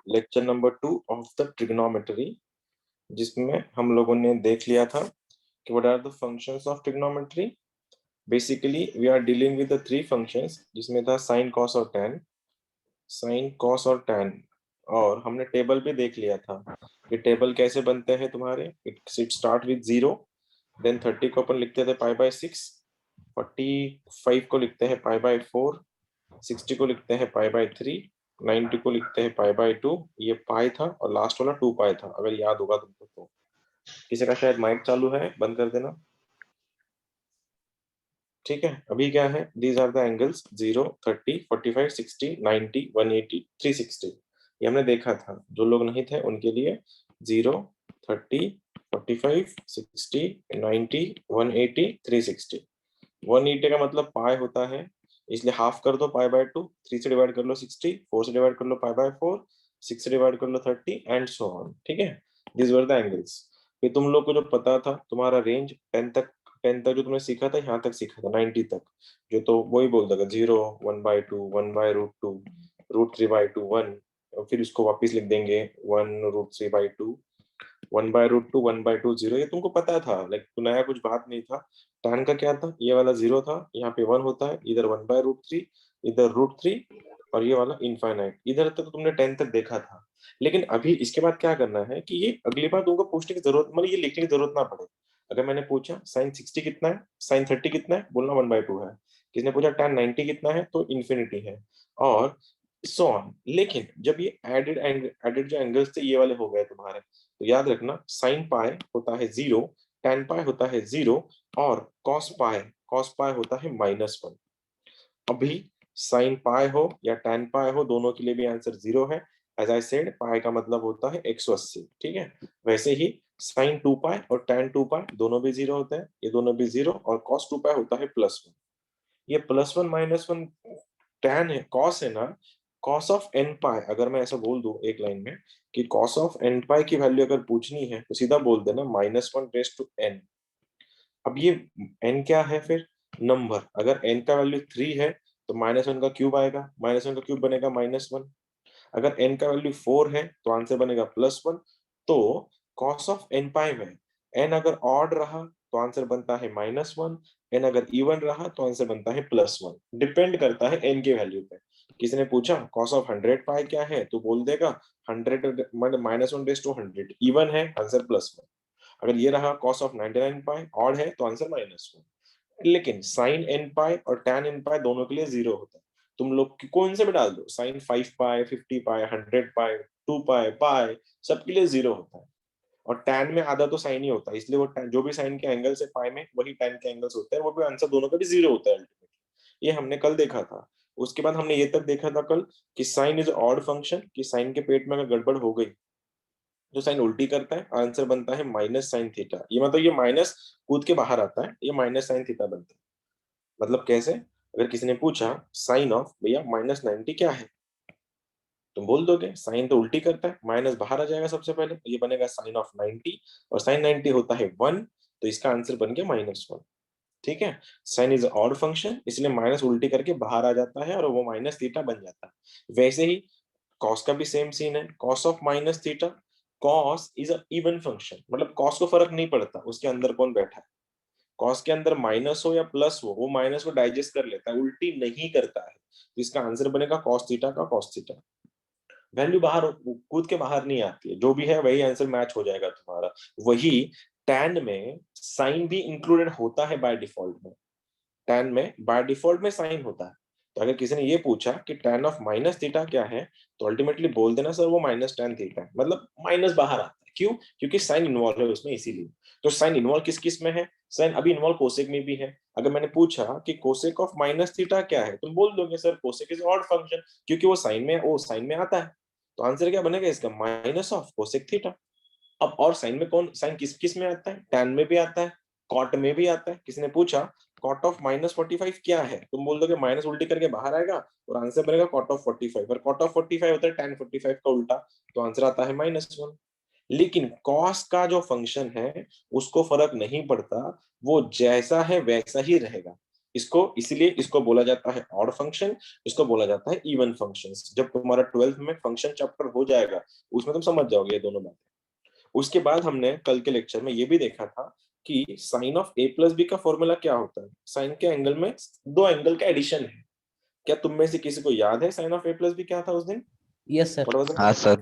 Lecture number 2 of the trigonometry, जिसमें हम लोगों ने देख लिया था कि what are the functions of trigonometry. Basically we are dealing with the three functions, जिसमें था साइन कॉस और टैन। साइन कॉस और टैन, और हमने टेबल भी देख लिया था कि टेबल कैसे बनते हैं तुम्हारे। इट स्टार्ट विद 0, देन 30 को अपन लिखते थे पाई बाय 6, 45 को लिखते हैं पाई बाय 4, 60 को लिखते हैं पाई बाय 3, 90 को लिखते हैं पाई बाय 2। ये पाई था और लास्ट वाला 2 पाई था, अगर याद होगा तुमको तो। किसी का शायद माइक चालू है, बंद कर देना। ठीक है, अभी क्या है, दीज आर द एंगल्स 0, 30, 45, 60, 90, 180, 360। ये हमने देखा था, जो लोग नहीं थे उनके लिए 0, 30, 45, 60, 90, 180, 360। 180 का मतलब पाई होता है, इसलिए हाफ कर दो पाई बाय 2, 3 से डिवाइड कर लो 60, 4 से डिवाइड कर लो पाई बाय 4, 6 से डिवाइड कर लो 30 एंड सो ऑन। ठीक है, दिस वर द एंगल्स। फिर तुम लोग को जो पता था, तुम्हारा रेंज 10 तक जो तुमने सीखा था, यहाँ तक सीखा था 90 तक, जो तो वही बोल देगा 0, 1/2, 1/√2, √3/2, 1, और फिर उसको वापिस लिख देंगे 1√3/2, 1/√2, 1/2, 0। ये तुमको पता था, लाइक नया कुछ बात नहीं था। tan का क्या था, ये वाला 0 था, यहाँ पे 1 होता है, इधर 1/√3, इधर √3, और ये वाला इनफाइनाइट। इधर तक तो तुमने 10 तक देखा था। लेकिन अभी इसके बाद क्या करना है कि ये अगली बार तुमको पूछने की जरूरत, मतलब ये लिखने की जरूरत ना पड़े। अगर मैंने पूछा साइन 60 कितना है, साइन 30 कितना है, बोलना 1/2 है। किसने पूछा tan 90 कितना है, तो इन्फिनिटी है, और सो ऑन। लेकिन जब ये एडेड जो एंगल्स थे ये वाले हो गए तुम्हारे, तो याद रखना साइन पाई होता है 0, tan पाई होता है 0, और कॉस पाई होता है -1। अभी साइन पाई हो या tan पाई हो, दोनों के लिए भी आंसर 0 है। एज आई सेड, पाई का मतलब होता है 180। ठीक है, वैसे ही साइन 2 पाई और tan 2 पाई दोनों भी 0 होते हैं, ये दोनों भी 0, और cos 2 पाई होता है +1। ये +1 -1 tan है, cos है ना, cos ऑफ n पाई। अगर मैं ऐसा बोल दूं एक लाइन में कि cos ऑफ n पाई की वैल्यू अगर पूछनी है, तो सीधा बोल देना -1/n। अब ये n क्या है, फिर नंबर। अगर n का वैल्यू 3 है, तो -1 का क्यूब आएगा, -1 का क्यूब बनेगा -1। अगर n का वैल्यू 4 है, तो आंसर बनेगा +1। तो cos ऑफ n पाई में n अगर ऑड रहा तो आंसर बनता है -1, n अगर इवन रहा तो आंसर बनता है +1। डिपेंड करता है n की वैल्यू पे। किसी ने पूछा cos ऑफ 100 पाई क्या है, तो बोल देगा 100 -1/100। इवन है, आंसर +1। अगर ये रहा cos ऑफ 99 पाई, ऑड है, तो आंसर -1। लेकिन साइन n पाई और tan n पाई दोनों के लिए 0 होता है। तुम लोग कौन से भी डाल दो, साइन 5 पाई, 50 पाई, 100 पाई, 2 पाई, पाई, सबके लिए 0 होता है। और tan में आधा तो साइन ही होता है, इसलिए वो जो भी साइन के एंगल्स है पाई में, वही tan के एंगल्स होते हैं, वो भी आंसर दोनों का भी 0 होता है अल्टीमेटली। ये हमने कल देखा था। उसके बाद हमने ये तक देखा था कल कि साइन इज ऑड फंक्शन, कि साइन के पेट में अगर गड़बड़ हो गई, जो साइन उल्टी करता है, आंसर बनता है -sin θ। ये मतलब ये माइनस कूद के बाहर आता है, ये -sin θ बनता है। मतलब कैसे, अगर किसी ने पूछा साइन ऑफ भैया -90 क्या है, तुम बोल दोगे साइन तो उल्टी करता है, माइनस बाहर आ जाएगा सबसे पहले, तो ये बनेगा साइन ऑफ 90, और साइन 90 होता है 1, तो इसका आंसर बन गया -1। ठीक है, साइन इज ऑड फंक्शन, इसलिए माइनस उल्टी करके बाहर आ जाता है और वो -θ बन जाता है। वैसे ही कॉस का भी सेम सीन है, cos of -θ। Cos is a even function, मतलब कॉस को फर्क नहीं पड़ता उसके अंदर कौन बैठा है। कॉस के अंदर माइनस हो या प्लस हो, वो माइनस को डाइजेस्ट कर लेता है, उल्टी नहीं करता है। तो इसका आंसर बनेगा cos थीटा का cos थीटा। वैल्यू बाहर कूद के बाहर नहीं आती है, जो भी है वही आंसर मैच हो जाएगा तुम्हारा। वही tan में साइन भी इंक्लूडेड होता है बाय डिफॉल्ट में। tan में बाय डिफॉल्ट में साइन होता है। तो अगर किसी ने ये पूछा कि tan ऑफ -θ क्या है, तो अल्टीमेटली बोल देना सर वो -tan θ है, मतलब माइनस बाहर आता है। क्यों? क्योंकि साइन इन्वॉल्व है उसमें, इसीलिए। तो साइन इन्वॉल्व किस किस में है, साइन अभी इन्वॉल्व कोसेक में भी है। अगर मैंने पूछा कि कोसेक ऑफ -θ क्या है, तुम बोल दोगे sir cosec is odd function, क्योंकि वो साइन में आता है। तो आंसर क्या बनेगा इसका, माइनस ऑफ कोसेक थीटा। अब और साइन में कौन, साइन किस किस में आता है, टैन में भी आता है, कॉट में भी आता है। किसी ने पूछा कॉट ऑफ -45 क्या है, तुम बोल दोगे माइनस उल्टी करके बाहर आएगा, और आंसर बनेगा कॉट ऑफ 45। और कॉट ऑफ 45 होता है tan 45 का उल्टा, तो आंसर आता है -1। लेकिन कॉस का जो फंक्शन है उसको फर्क नहीं पड़ता, वो जैसा है वैसा ही रहेगा। इसको इसीलिए इसको बोला जाता है ऑड फंक्शन, इसको बोला जाता है इवन फंक्शंस। जब तुम्हारा 12th में फंक्शन चैप्टर हो जाएगा उसमें तुम समझ जाओगे ये दोनों बातें। उसके बाद हमने कल के लेक्चर में ये भी देखा था कि sine of A plus B का फॉर्मूला क्या होता है। साइन के एंगल में दो एंगल का एडिशन है। क्या तुम में से किसी को याद है sine of A plus B क्या था उस दिन? Yes sir. हाँ सर।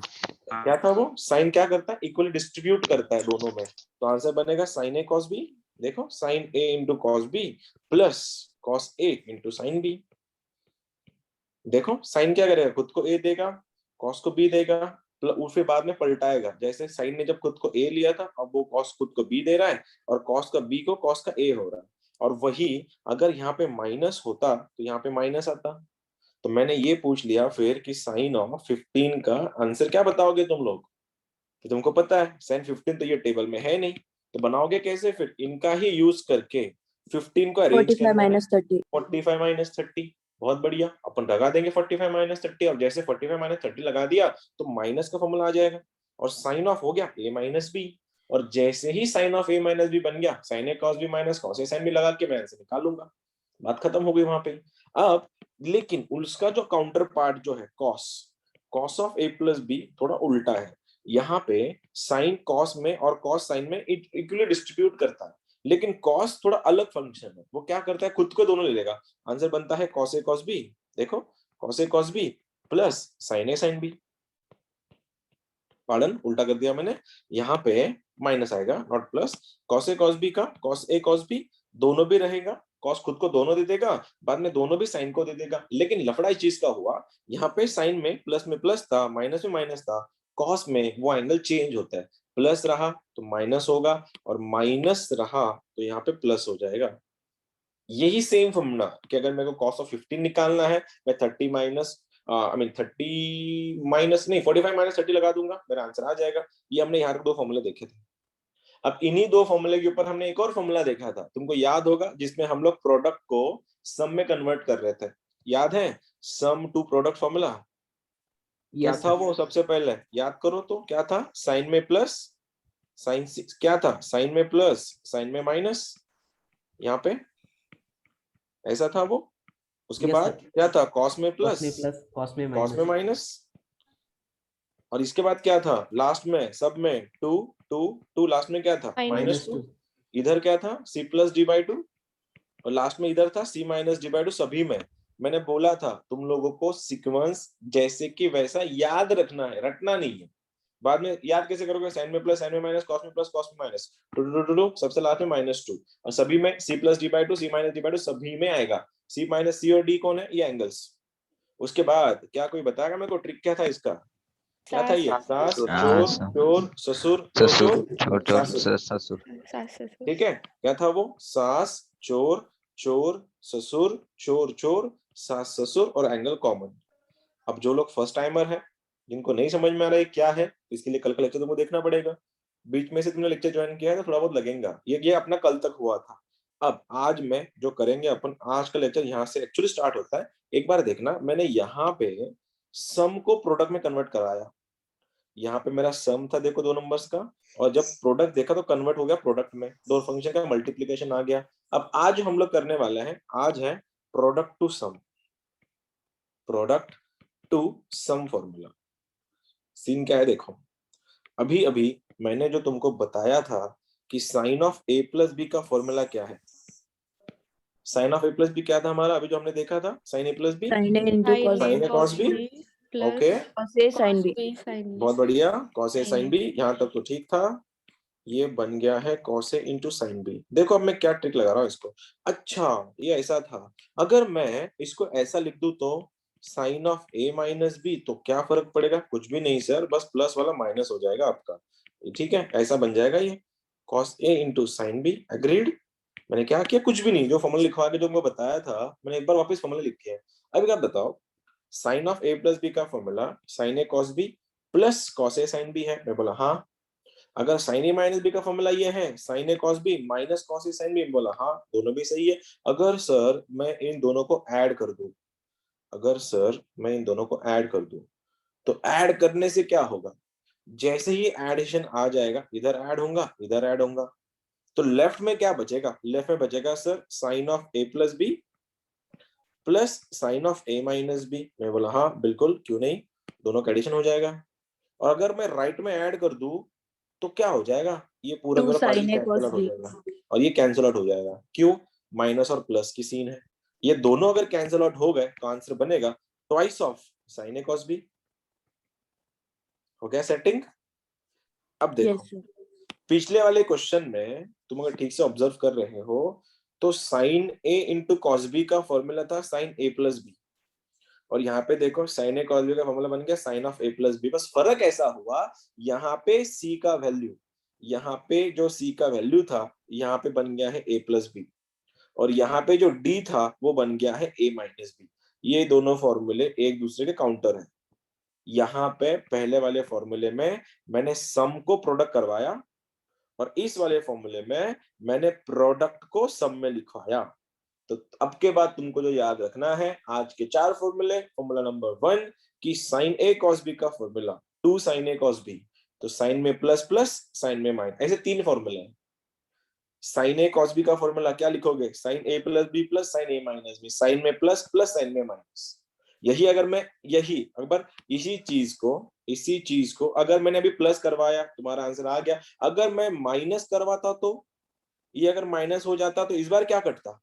क्या था वो? साइन क्या करता है? इक्वली डिस्ट्रीब्यूट करता है दोनों में। तो आंसर बनेगा साइन ए कॉस बी। देखो sine A into cos B plus cos A into sine B. देखो साइन क्या करेगा, खुद को ए देगा, कॉस को बी देगा, फिर बाद में पलटाएगा। जैसे साइन ने जब खुद को ए लिया था, अब वो कॉस खुद को बी दे रहा है और कॉस का बी को कॉस का ए हो रहा है। और वही अगर यहाँ पे माइनस होता तो यहाँ पे माइनस आता। तो मैंने ये पूछ लिया फिर कि साइन ऑफ 15 का आंसर क्या बताओगे तुम लोग? तो तुमको पता है साइन 15 तो ये टेबल में है नहीं, तो बनाओगे कैसे? फिर इनका ही यूज करके 15 को अरेंज 45 करना है। माइनस 30। 45 माइनस 30, बहुत बढ़िया। अपन लगा देंगे 45 माइनस 30। अब जैसे 45 माइनस 30 लगा दिया तो माइनस का फॉर्मूला आ जाएगा और साइन ऑफ हो गया ए माइनस बी। और जैसे ही sine of A minus B बन गया, साइन ए कॉस बी माइनस कॉस ए साइन बी लगा के मैं आंसर निकालूंगा। बात खत्म हो गई वहां पे। अब लेकिन उसका जो काउंटर पार्ट जो है cos, cos of A plus B थोड़ा उल्टा है। यहाँ पे साइन कॉस में और कॉस साइन में इक्वली डिस्ट्रीब्यूट करता है, लेकिन कॉस थोड़ा अलग फंक्शन है। वो क्या करता है, खुद को दोनों ले लेगा। आंसर बनता है कॉस ए कॉस बी। देखो कॉस ए कॉस बी प्लस साइन ए साइन बी। पार्डन, उल्टा कर दिया मैंने। यहाँ पे माइनस आएगा not plus. Cos A cos B का कॉस ए कॉस बी दोनों भी रहेगा, कॉस खुद को दोनों दे देगा, बाद में दोनों भी साइन को दे देगा। लेकिन लफड़ा इस चीज का हुआ, यहाँ पे साइन में प्लस था, माइनस में माइनस था। कॉस में वो एंगल चेंज होता है, प्लस रहा तो माइनस होगा और माइनस रहा तो यहाँ पे प्लस हो जाएगा। यही सेम फॉर्मूला कि अगर मेरे को कॉस ऑफ 15 निकालना है, मैं 30 माइनस 30 माइनस नहीं 45 माइनस 30 लगा दूंगा, मेरा आंसर आ जाएगा। ये हमने यहाँ दो फॉर्मूले देखे थे। अब इन्हीं दो फॉर्मूले के ऊपर हमने एक और फॉर्मूला देखा था, तुमको याद होगा, जिसमें हम लोग प्रोडक्ट को सम में कन्वर्ट कर रहे थे। याद है? सम टू प्रोडक्ट फॉर्मूला क्या यस था सर। वो? सबसे पहले याद करो तो क्या था? साइन में प्लस, साइन क्या था? साइन में प्लस साइन में माइनस, यहाँ पे ऐसा था वो। उसके Yes, बाद sir. क्या था? कॉस में कॉस प्लस में प्लस कॉस में कॉस में माइनस। माइनस। और इसके बाद क्या था लास्ट में? सब में टू टू टू, लास्ट में क्या था? माइनस -2। टू। इधर क्या था? C plus D by two. और लास्ट में इधर था C minus D by two. सभी में मैंने बोला था तुम लोगों को सीक्वेंस जैसे कि वैसा याद रखना है, रटना नहीं है। बाद में याद कैसे करोगे? साइन में प्लस साइन में माइनस, कॉस में प्लस कॉस में minus, two two two two, सबसे लास्ट में -2। और सभी में C plus D by two, C minus D by two सभी में आएगा। सी माइनस सी और डी कौन है? ये एंगल्स। उसके बाद क्या कोई बताएगा मेरे को ट्रिक क्या था इसका? क्या था ये? सास चोर चोर ससुर चोर ससुर चोर छोटो सासुर। ससुर। ठीक है, क्या था वो? सास चोर चोर ससुर चोर चोर सास ससुर और एंगल कॉमन। अब जो लोग फर्स्ट टाइमर है, जिनको नहीं समझ में आ रहा है क्या है, इसके लिए कल का लेक्चर तुमको देखना पड़ेगा। बीच में से तुमने लेक्चर ज्वाइन किया है तो थोड़ा बहुत लगेगा। ये अपना कल तक हुआ था। अब आज में जो करेंगे अपन, आज का लेक्चर यहाँ से एक्चुअली स्टार्ट होता है। एक बार देखना, मैंने यहाँ पे सम को प्रोडक्ट में कन्वर्ट कराया। यहाँ पे मेरा सम था देखो 2 नंबर्स का, और जब प्रोडक्ट देखा तो कन्वर्ट हो गया प्रोडक्ट में, दो फंक्शन का मल्टीप्लीकेशन आ गया। अब आज हम लोग करने वाले हैं, आज है product to sum, product to sum formula. Scene क्या है देखो, अभी अभी मैंने जो तुमको बताया था कि sine of A plus B का फॉर्मूला क्या है। Sine of A plus B क्या था हमारा? अभी जो हमने देखा था sine A plus B, sin a into cos sine A cos B. Okay, cos a sin b। बहुत बढ़िया। कॉस ए साइन बी, यहाँ तक तो ठीक था। ये बन गया है कॉस ए इंटू साइन बी। देखो अब मैं क्या ट्रिक लगा रहा हूँ इसको। अच्छा, ये ऐसा था। अगर मैं इसको ऐसा लिख दूं तो sine of A minus B, तो क्या फर्क पड़ेगा? कुछ भी नहीं सर, बस प्लस वाला माइनस हो जाएगा आपका। ठीक है, ऐसा बन जाएगा ये cos A into sine B. Agreed? मैंने क्या किया? कुछ भी नहीं, जो फॉर्मूला लिखवा के जो मैं बताया था मैंने एक बार वापस फॉर्मूला लिख किया है। अब आप बताओ, sine of A plus B का फॉर्मूला साइन ए कॉस बी प्लस कॉस ए साइन बी है। मैं बोला हाँ। अगर साइन ए माइनस बी का फॉर्मूला ये है साइन ए कॉस बी माइनस कॉस ए साइन बी, बोला हाँ, दोनों भी सही है। अगर सर मैं इन दोनों को ऐड कर दूं, अगर सर मैं इन दोनों को ऐड कर दूं, तो ऐड करने से क्या होगा? जैसे ही एडिशन आ जाएगा, इधर ऐड होगा इधर ऐड होगा, तो लेफ्ट में क्या बचेगा, लेफ्ट में बचेगा sir sine of A plus B plus sine of A minus B. मैं बोला हाँ बिल्कुल, क्यों नहीं, दोनों का एडिशन हो जाएगा। और अगर मैं राइट में ऐड कर दूं तो क्या हो जाएगा, ये पूरा टू पूरा पार्टिकल साइन ए कैंसिल कॉस आउट हो बी। जाएगा और ये कैंसिल आउट हो जाएगा। क्यों, माइनस और प्लस की सीन है, ये दोनों अगर कैंसिल आउट हो गए तो आंसर बनेगा twice of sine A cos B. हो गया सेटिंग। अब देखो यस सर। पिछले वाले क्वेश्चन में तुम अगर ठीक से ऑब्जर्व कर रहे हो तो sine A into cos B का फॉर्मूला था साइन ए प्लस बी, और यहाँ पे देखो साइन ए कॉस बी का फॉर्मूला बन गया sine of A plus B. बस फर्क ऐसा हुआ, यहाँ पे सी का वैल्यू, यहाँ पे जो सी का वैल्यू था यहाँ पे बन गया है ए प्लस बी, और यहाँ पे जो डी था वो बन गया है ए माइनस बी। ये दोनों फॉर्मूले एक दूसरे के काउंटर हैं। यहाँ पे पहले वाले फॉर्मूले में मैंने सम को प्रोडक्ट करवाया और इस वाले फॉर्मूले में मैंने प्रोडक्ट को सम में लिखवाया। तो अब के बाद तुमको जो याद रखना है आज के चार फॉर्मूले, फॉर्मूला नंबर 1 की साइन ए कॉस बी का फॉर्मूला 2 साइन ए कॉस बी, तो साइन में प्लस प्लस साइन में माइनस, ऐसे तीन फॉर्मूले हैं। साइन ए कॉस बी का फॉर्मूला क्या लिखोगे, sign A plus B plus sine A minus B, sign में प्लस प्लस साइन में माइनस। यही अगर मैं यही अगर इसी चीज को अगर मैंने अभी प्लस करवाया तुम्हारा आंसर आ गया, अगर मैं माइनस करवाता तो ये अगर माइनस हो जाता तो इस बार क्या कटता,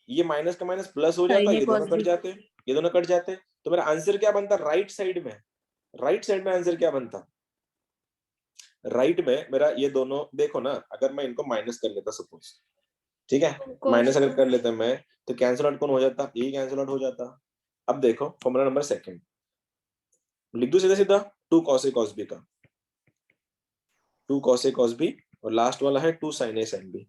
ये माइनस का माइनस प्लस हो जाता, साइन ए ये दोनों कॉस कट बी। जाते, ये दोनों कट जाते, तो मेरा आंसर क्या बनता राइट साइड में, राइट साइड में आंसर क्या बनता, राइट में मेरा ये दोनों देखो ना, अगर मैं इनको माइनस कर लेता सपोज, ठीक है, कॉस माइनस अगर कर लेता मैं तो कैंसिल आउट कौन हो जाता, यही कैंसिल आउट हो जाता। अब देखो फॉर्मूला नंबर सेकंड लिख दो सीधा सीधा, 2 cos a cos b का 2 cos a cos b, और लास्ट वाला है 2 sin a sin b।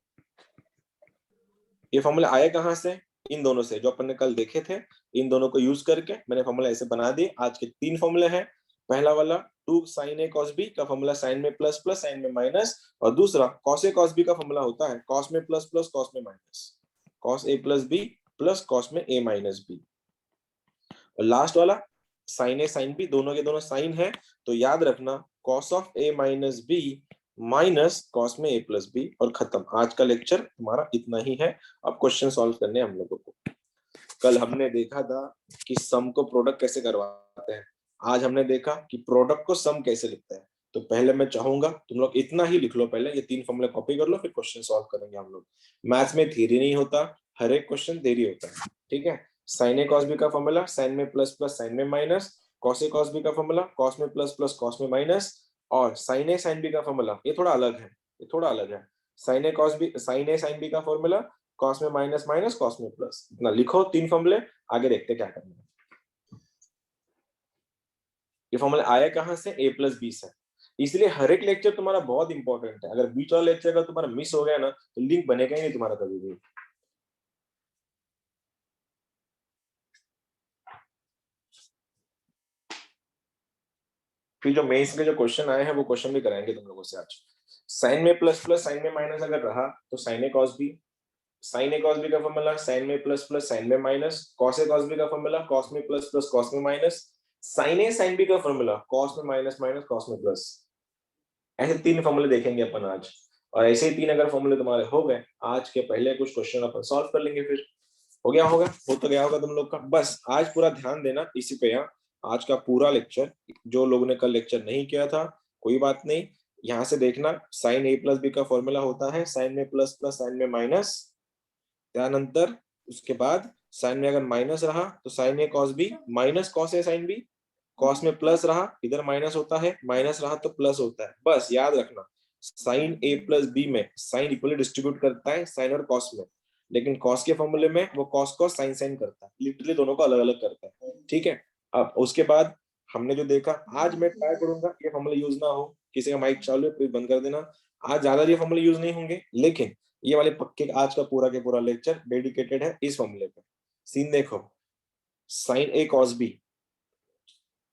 ये फॉर्मूला आया कहां से, इन दोनों से जो अपन ने कल देखे थे, इन दोनों को यूज करके मैंने फॉर्मूला ऐसे बना दिए। आज के तीन फॉर्मूले हैं, पहला वाला 2 sin a cos b का फॉर्मूला साइन में प्लस प्लस साइन में माइनस, और दूसरा cos a cos b का फॉर्मूला होता है cos में प्लस प्लस cos में minus, cos a plus b plus cos में a माइनस b, और लास्ट वाला साइन ए साइन बी, दोनों के दोनों साइन है, तो याद रखना cos of a minus B minus cos में a प्लस बी, और खत्म। आज का लेक्चर तुम्हारा इतना ही है। अब क्वेश्चन सॉल्व करने हम लोगों को, कल हमने देखा था कि सम को प्रोडक्ट कैसे करवाते हैं, आज हमने देखा कि प्रोडक्ट को सम कैसे लिखते हैं। तो पहले मैं चाहूंगा तुम लोग इतना ही लिख लो, पहले ये तीन फॉर्मूले कॉपी कर लो, फिर क्वेश्चन सॉल्व करेंगे हम लोग। मैथ्स में थ्योरी नहीं होता, हर एक क्वेश्चन थ्योरी होता है, ठीक है। साइन ए कॉस बी का फॉर्मूला साइन में प्लस प्लस साइन में माइनस, कॉस ए कॉस बी का फॉर्मूला कॉस में प्लस प्लस कॉस में माइनस, और साइन ए साइन बी का फॉर्मूला ये थोड़ा अलग है, ये थोड़ा अलग है। साइन ए कॉस बी साइन ए साइन बी का फॉर्मूला कॉस में माइनस माइनस कॉस में प्लस, इतना लिखो तीन फॉर्मूले, आगे देखते क्या करना है। ये फॉर्मूला आया कहां से, a प्लस बी से, इसलिए हर एक लेक्चर तुम्हारा बहुत इंपॉर्टेंट है। अगर बीच वाला लेक्चर का तुम्हारा मिस हो गया ना तो लिंक बनेगा ही नहीं तुम्हारा कभी भी। फिर जो मेंस के जो क्वेश्चन आए हैं वो क्वेश्चन भी कराएंगे तुम लोगों से आज। साइन में प्लस प्लस साइन में माइनस अगर रहा तो साइन ए कॉस बी, साइन ए कॉस बी का फॉर्मूला साइन में प्लस प्लस साइन में माइनस, कॉस ए कॉस बी का फॉर्मूला कॉस में प्लस प्लस कॉस में माइनस, साइन ए साइन बी का फॉर्मूला कॉस में माइनस माइनस कॉस में प्लस। ऐसे तीन फॉर्मूले देखेंगे अपन आज, और ऐसे ही तीन अगर फॉर्मूले तुम्हारे हो गए, आज के पहले कुछ क्वेश्चन अपन सॉल्व कर लेंगे। फिर हो गया होगा, हो तो गया होगा तुम लोग का। बस आज पूरा ध्यान देना इसी पे। यहाँ आज का पूरा लेक्चर, जो लोगों ने कल लेक्चर नहीं किया था कोई बात नहीं, यहाँ से देखना साइन ए प्लस बी का फॉर्मूला होता है साइन में प्लस प्लस साइन में माइनस, त्यानंतर उसके बाद साइन में अगर माइनस रहा तो साइन ए कॉस बी माइनस कॉस ए साइन बी, कॉस में प्लस रहा इधर माइनस होता है, माइनस रहा तो प्लस होता है। बस याद रखना साइन ए प्लस बी में साइन इक्वली डिस्ट्रीब्यूट करता है साइन और कॉस में, लेकिन कॉस के फॉर्मूले में वो कॉस कॉस साइन साइन करता है, लिटरली दोनों को अलग अलग करता है, ठीक है। अब उसके बाद हमने जो देखा, आज मैं ट्राई करूंगा ये फॉर्मूला यूज ना हो, किसी का माइक चालू है प्लीज बंद कर देना, आज ज्यादा ये फॉर्मूले यूज नहीं होंगे, लेकिन ये वाले पक्के आज का पूरा के पूरा लेक्चर डेडिकेटेड है इस फॉर्मूले पे। सीन देखो, साइन ए कॉस बी,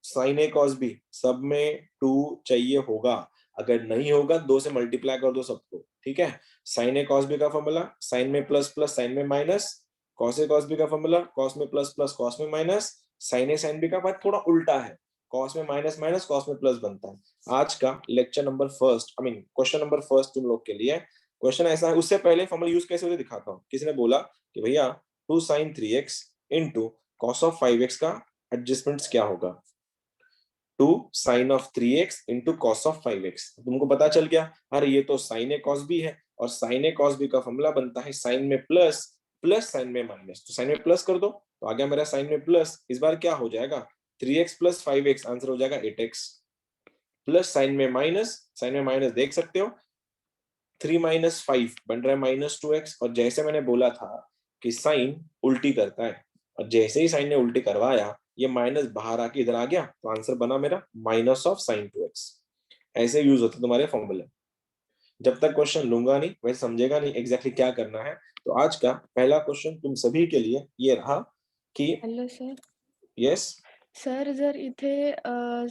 साइन ए कॉस बी सब में 2 चाहिए होगा, अगर नहीं होगा 2 से मल्टीप्लाई कर दो सबको, ठीक है। साइन ए कॉस बी का फॉर्मूला साइन में प्लस प्लस साइन में माइनस, कॉस ए कॉस बी का फॉर्मूला कॉस में प्लस प्लस कॉस में माइनस, साइन ए साइन बी का बात थोड़ा उल्टा है, कॉस में माइनस माइनस कॉस में प्लस बनता है। आज का lecture number first, I mean question number first तुम लोग के लिए क्वेश्चन ऐसा है, उससे पहले फॉर्मूला यूज कैसे होते दिखाता हूँ। किसी ने बोला कि भैया 2 sin 3x into cos of 5x का एडजस्टमेंट क्या होगा। 2 sin of 3x into cos of 5x। तुमको पता चल गया, अरे ये तो sin ए cos b है, और sin ए cos b का फॉर्मूला बनता है sin में प्लस प्लस sin में माइनस। तो sin में प्लस कर दो तो आ गया मेरा sin में प्लस। इस बार क्या हो जाएगा, 3x प्लस 5x, आंसर हो जाएगा 8x। प्लस साइन में माइनस, साइन में माइनस देख सकते हो, 3 माइनस 5 बन रहा है माइनस 2x। और जैसे मैंने बोला था कि साइन उल्टी करता है, और जैसे ही साइन ने उल्टी करवाया ये माइनस बाहर आके इधर आ गया, तो आंसर बना मेरा माइनस ऑफ साइन 2x। ऐसे यूज होते तुम्हारे फॉर्मूले। जब तक क्वेश्चन लूंगा नहीं वैसे समझेगा नहीं एग्जैक्टली क्या करना है। तो आज का पहला क्वेश्चन तुम सभी के लिए ये रहा कि हॅलो सर, यस सर जर इथे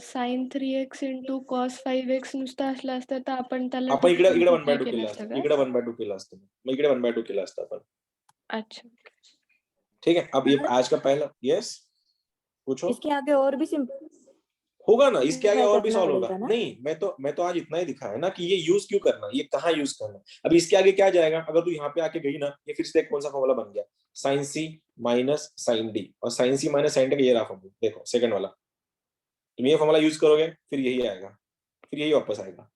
sign 3x into cos 5x नुसतं असलं असतं तर आपण त्याला आपण इकडे इकडे 1/2 काय केलं केलं असतं असतं, का? इकडे 1/2 केलं असतं, मग इकडे 1/2 केलं असतं आपण। अच्छा, ठीक है, अब ये आज का पहला यस पूछो। इसके आगे और भी होगा ना, इसके आगे सिंपलीफाई और भी करना सॉल्व होगा। पड़ेगा ना? नहीं, मैं तो आज इतना ही दिखाया ना कि ये यूज क्यों करना है, ये कहाँ यूज करना है। अब इसके आगे क्या जाएगा, अगर तू यहाँ पे आके गई ना, ये फिर से कौन सा फॉर्मूला बन गया, साइन सी माइनस साइन डी, और साइन सी माइनस साइन डी का ये रहा फॉर्मूला, देखो सेकंड वाला। तुम ये फॉर्मूला यूज करोगे फिर यही आएगा, फिर यही वापस आएगा।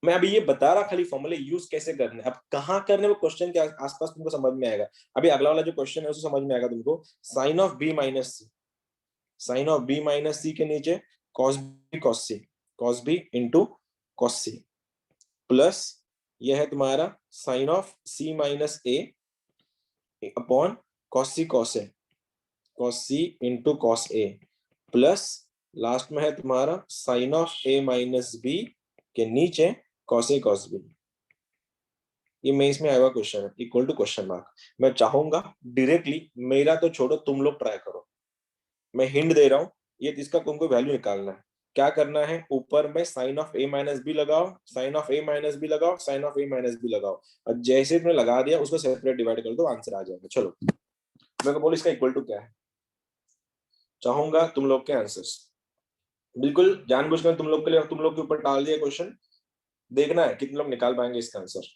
मैं अभी ये बता रहा खाली फॉर्मूले यूज कैसे करने, अब कहाँ करने वो क्वेश्चन के आसपास तुमको समझ में आएगा। अभी अगला वाला जो क्वेश्चन है उसको समझ में आएगा तुमको। Sine of B minus C, sine of B minus C के नीचे cos B cos C, cos B into cos C, plus यह है तुम्हारा sine of C minus A upon cos C cos A, cos C into cos A, plus last में है तुम्हारा sine of A minus B के नीचे cos ए cos B. ये Mains में आया हुआ क्वेश्चन है, इक्वल टू क्वेश्चन मार्क। मैं चाहूंगा डायरेक्टली, मेरा तो छोड़ो तुम लोग ट्राई करो, मैं हिंट दे रहा हूँ, ये इसका तुमको वैल्यू निकालना है। क्या करना है, ऊपर में sine of A minus B लगाओ, sine of A minus B लगाओ, sine of A minus B लगाओ, और जैसे तुमने लगा दिया उसको सेपरेट डिवाइड कर दो, आंसर आ जाएगा। चलो मेरे को बोलो इसका इक्वल टू क्या है, चाहूंगा तुम लोग के आंसर्स। बिल्कुल जानबूझकर तुम लोग के लिए, तुम लोग के ऊपर डाल दिया क्वेश्चन, देखना है कितने लोग निकाल पाएंगे इसका आंसर।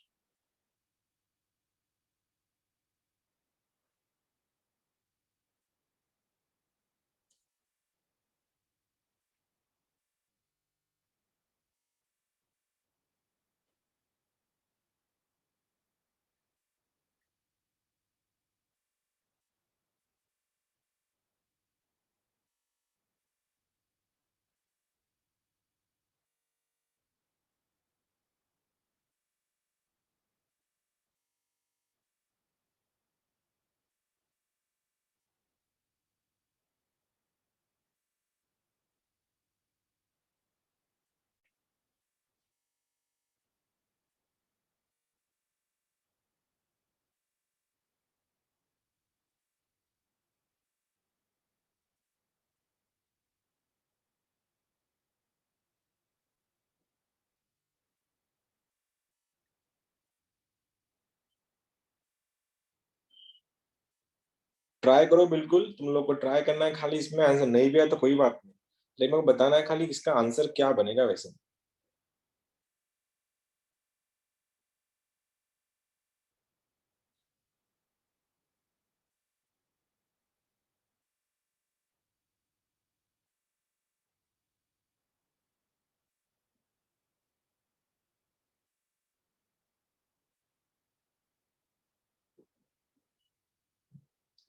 ट्राई करो, बिल्कुल तुम लोग को ट्राई करना है, खाली इसमें आंसर नहीं भी आया तो कोई बात नहीं, लेकिन मेरे को बताना है खाली इसका आंसर क्या बनेगा वैसे।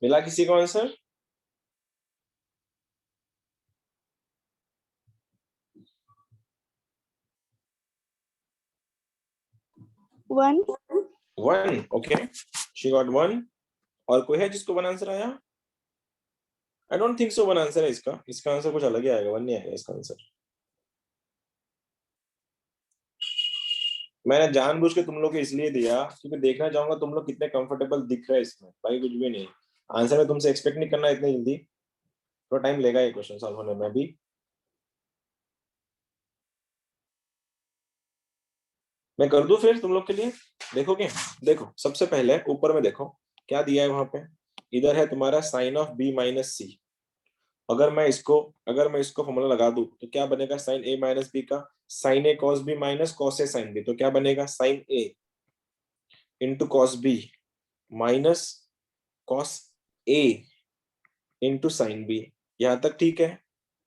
मिला किसी को answer? One. One, okay, she got one. और कोई है जिसको वन आंसर आया? I don't think so one answer है इसका, इसका आंसर कुछ अलग ही आएगा, वन नहीं आएगा इसका आंसर। मैंने जानबूझ के तुम लोग को इसलिए दिया क्योंकि देखना चाहूंगा तुम लोग कितने कंफर्टेबल दिख रहे हैं इसमें, बाकी कुछ भी नहीं। आंसर में तुमसे एक्सपेक्ट नहीं करना इतनी जल्दी, थोड़ा टाइम लेगा ये क्वेश्चन सॉल्व होने में भी। मैं कर दूं फिर तुम लोग के लिए, देखोगे? देखो सबसे पहले ऊपर में देखो क्या दिया है वहां पे, इधर है तुम्हारा sine of B minus C. अगर मैं इसको फॉर्मूला लगा दूं तो क्या बनेगा, साइन ए माइनस बी का साइन ए कॉस बी माइनस कॉस ए साइन बी, तो क्या बनेगा sine A into cos B minus cos A into sine B. यहाँ तक ठीक है?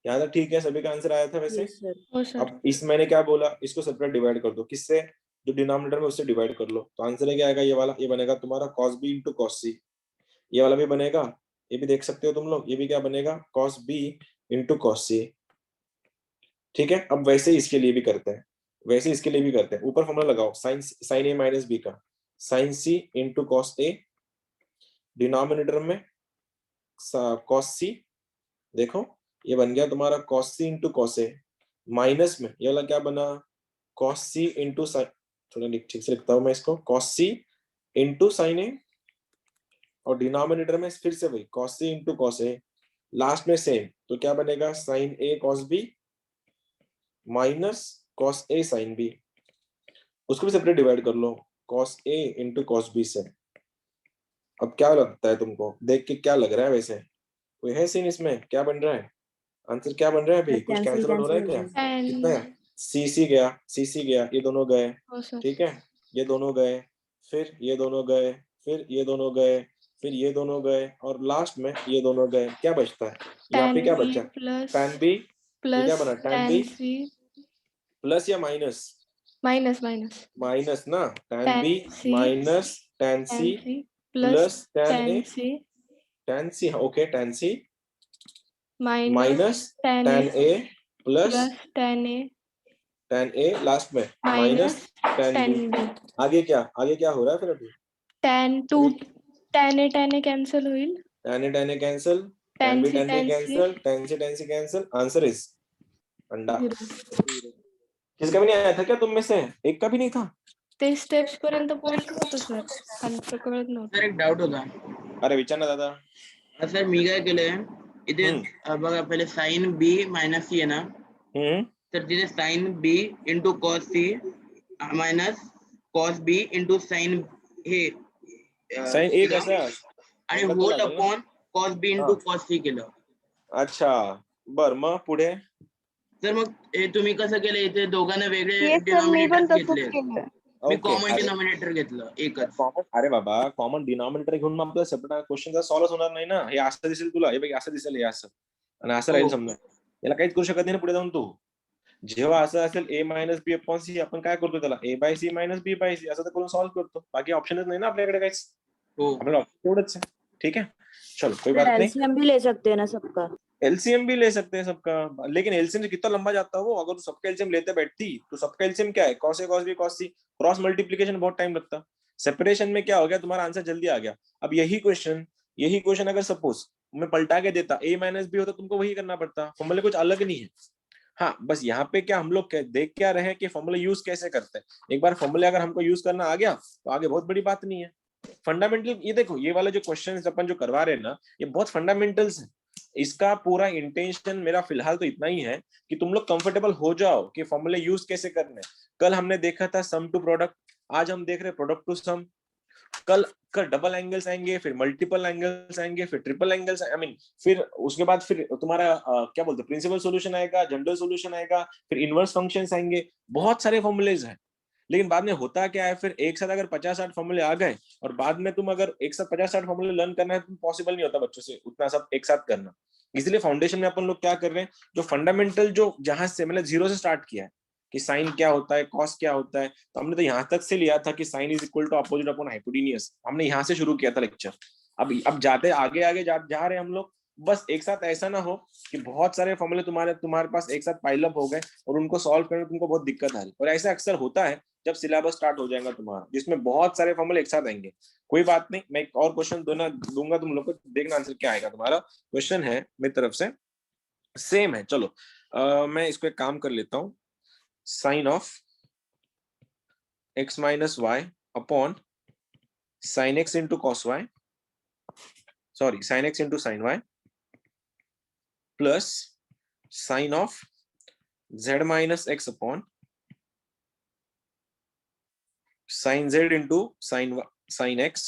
यहाँ तक ठीक है? सभी का आंसर आया था वैसे? Yes sir. हो सर। अब इस मैंने क्या बोला, इसको सेपरेट डिवाइड कर दो। किससे? जो डिनोमिनेटर में उससे डिवाइड कर लो। तो आंसर है क्या आएगा? ये वाला, ये बनेगा तुम्हारा cos b इंटू कॉस सी। ये वाला भी बनेगा, ये भी देख सकते हो तुम लोग, ये भी क्या बनेगा? cos b इंटू कॉस सी। ठीक है, अब वैसे ही इसके लिए भी करते हैं, वैसे इसके लिए भी करते हैं। ऊपर फॉर्मूला लगाओ, साइन ए माइनस बी का, साइन सी इंटू कॉस ए, डिनोमिनेटर में कॉस सी। देखो ये बन गया तुम्हारा cos c इंटू कॉस ए, माइनस में ये वाला क्या बना? cos c इंटू साइन, थोड़ा ठीक से लिखता हूं मैं इसको, cos c into sine A, और डिनोमिनेटर में फिर से वही cos c into cos A, last में सेम। तो क्या बनेगा? साइन ए कॉस बी माइनस कॉस ए साइन बी। उसको भी सेपरेट डिवाइड कर लो, cos a into cos B से। अब क्या लगता है तुमको, देख के क्या लग रहा है वैसे? कोई है सीन इसमें? क्या बन रहा है? आंसर क्या बन रहा है अभी? कुछ कैंसिल आउट हो रहा है क्या? कितना है? सी गया, सी गया, ये दोनों गए। हो सर। ठीक है, ये दोनों गए, फिर ये दोनों गए, फिर ये दोनों गए, फिर ये दोनों गए, और लास्ट में ये दोनों गए। क्या बचता है यहाँ पे? क्या बचा? tan b, ये क्या बना? tan b प्लस या माइनस? माइनस माइनस माइनस ना, tan tan b c minus tan c plus tan a, tan c, okay, tan c minus tan a plus tan a tan a, last में minus tan b। आगे क्या हो रहा है फिर अभी? tan a cancel होईल, tan a cancel, tan b cancel, tan c cancel. Answer is अंडा। किसका भी नहीं आया था क्या तुम में से? एक का भी नहीं था? ते स्टेप्स पर्यंत पोहोचलो होतो सर, आन्सर कळत नव्हतं. सर एक डाऊट होता. अरे विचार ना दादा. सर मी काय केलंय इथे बघा, पहिले साइन बी मायनस सी आहे ना, तर तिथे sine B into cos C minus cos B into sine हे साइन ए कसा आणि whole upon cos B into cos C केलं. अच्छा, बर, मग पुढे? सर मग हे तुम्ही कसं केलं? इथे दोघांना वेगळे मी पण डिनॉमिनेटर तसंच घेतले. केलं. मी कॉमन डिनॉमिनेटर घेतलं एकच. अरे बाबा, कॉमन डिनॉमिनेटर घेऊन मग आपल्याला सेपरेट क्वेश्चन सॉल्व्ह होणार नाही ना. हे असं दिसेल तुला, हे बघ असं दिसेल, हे असं आणि असं राहील समजा. याला काहीच करू शकत नाही ना पुढे जाऊन तू. जेव्हा असं असेल a minus B upon C, आपण काय करतो त्याला a by C minus B by C असं तर करून सॉल्व्ह करतो. बाकी ऑप्शनच नाही ना आपल्याकडे काहीच. आपल्याला ऑप्शन एवढंच है. ठीक है, चलो कोई बात नहीं. एलसीएम भी ले सकते हैं ना सबका? एलसीएम भी ले सकते हैं सबका, लेकिन एलसीएम से कितना लंबा जाता है वो. अगर तू सबका एलसीएम लेते बैठती तो सबका एलसीएम क्या है? cos a cos b cos c. Cross multiplication बहुत टाइम लगता. सेपरेशन में क्या हो गया, तुम्हारा आंसर जल्दी आ गया. अब यही क्वेश्चन अगर सपोज मैं पलटा के देता, a माइनस बी होता, तुमको वही करना पड़ता. फॉर्मूले कुछ अलग नहीं है. हाँ, बस यहाँ पे क्या हम लोग देख क्या रहे हैं कि फॉर्मूला यूज कैसे करते हैं. एक बार फॉर्मूले अगर हमको यूज करना आ गया तो आगे बहुत बड़ी बात नहीं है. फंडामेंटल, ये देखो, ये वाला जो क्वेश्चन अपन जो करवा रहे हैं ना, ये बहुत फंडामेंटल्स है. इसका पूरा इंटेंशन मेरा फिलहाल तो इतना ही है कि तुम लोग कंफर्टेबल हो जाओ कि फॉर्मूले यूज कैसे करने. कल हमने देखा था सम टू प्रोडक्ट, आज हम देख रहे हैं प्रोडक्ट टू सम. कल डबल एंगल्स आएंगे, फिर मल्टीपल एंगल्स आएंगे, फिर ट्रिपल एंगल्स, आई मीन फिर उसके बाद फिर तुम्हारा क्या बोलते हैं, प्रिंसिपल सॉल्यूशन आएगा, जनरल सॉल्यूशन आएगा, फिर इनवर्स फंक्शंस आएंगे. बहुत सारे फॉर्मूलेज हैं. लेकिन बाद में होता क्या है, फिर एक साथ अगर 50-60 फॉर्मूले आ गए और बाद में तुम अगर एक साथ 50-60 फॉर्मूले लर्न करना है तो पॉसिबल नहीं होता बच्चों से उतना सब एक साथ करना. इसलिए फाउंडेशन में अपन लोग क्या कर रहे हैं, जो फंडामेंटल जो जहां से मतलब जीरो से स्टार्ट किया है कि साइन क्या होता है, कॉस क्या होता है. तो हमने तो यहाँ तक से लिया था कि sine is equal to opposite upon hypotenuse. हमने यहाँ से शुरू किया था लेक्चर. अब जाते आगे आगे जा रहे हैं हम लोग. बस एक साथ ऐसा ना हो कि बहुत सारे फॉर्मूले तुम्हारे पास एक साथ पाइल अप हो गए और उनको सॉल्व करने में तुमको बहुत दिक्कत आ रही. और ऐसा अक्सर होता है जब सिलेबस स्टार्ट हो जाएगा तुम्हारा, जिसमें बहुत सारे फॉर्मूले एक साथ आएंगे. कोई बात नहीं, मैं एक और क्वेश्चन दूंगा तुम लोग को, देखना आंसर क्या आएगा तुम्हारा. क्वेश्चन है मेरी तरफ से, सेम है. चलो मैं इसको एक काम कर लेता हूँ. Sine of x minus y upon sine x into cos y, sorry sine x into sine y plus sine of z minus x upon sine z into sine x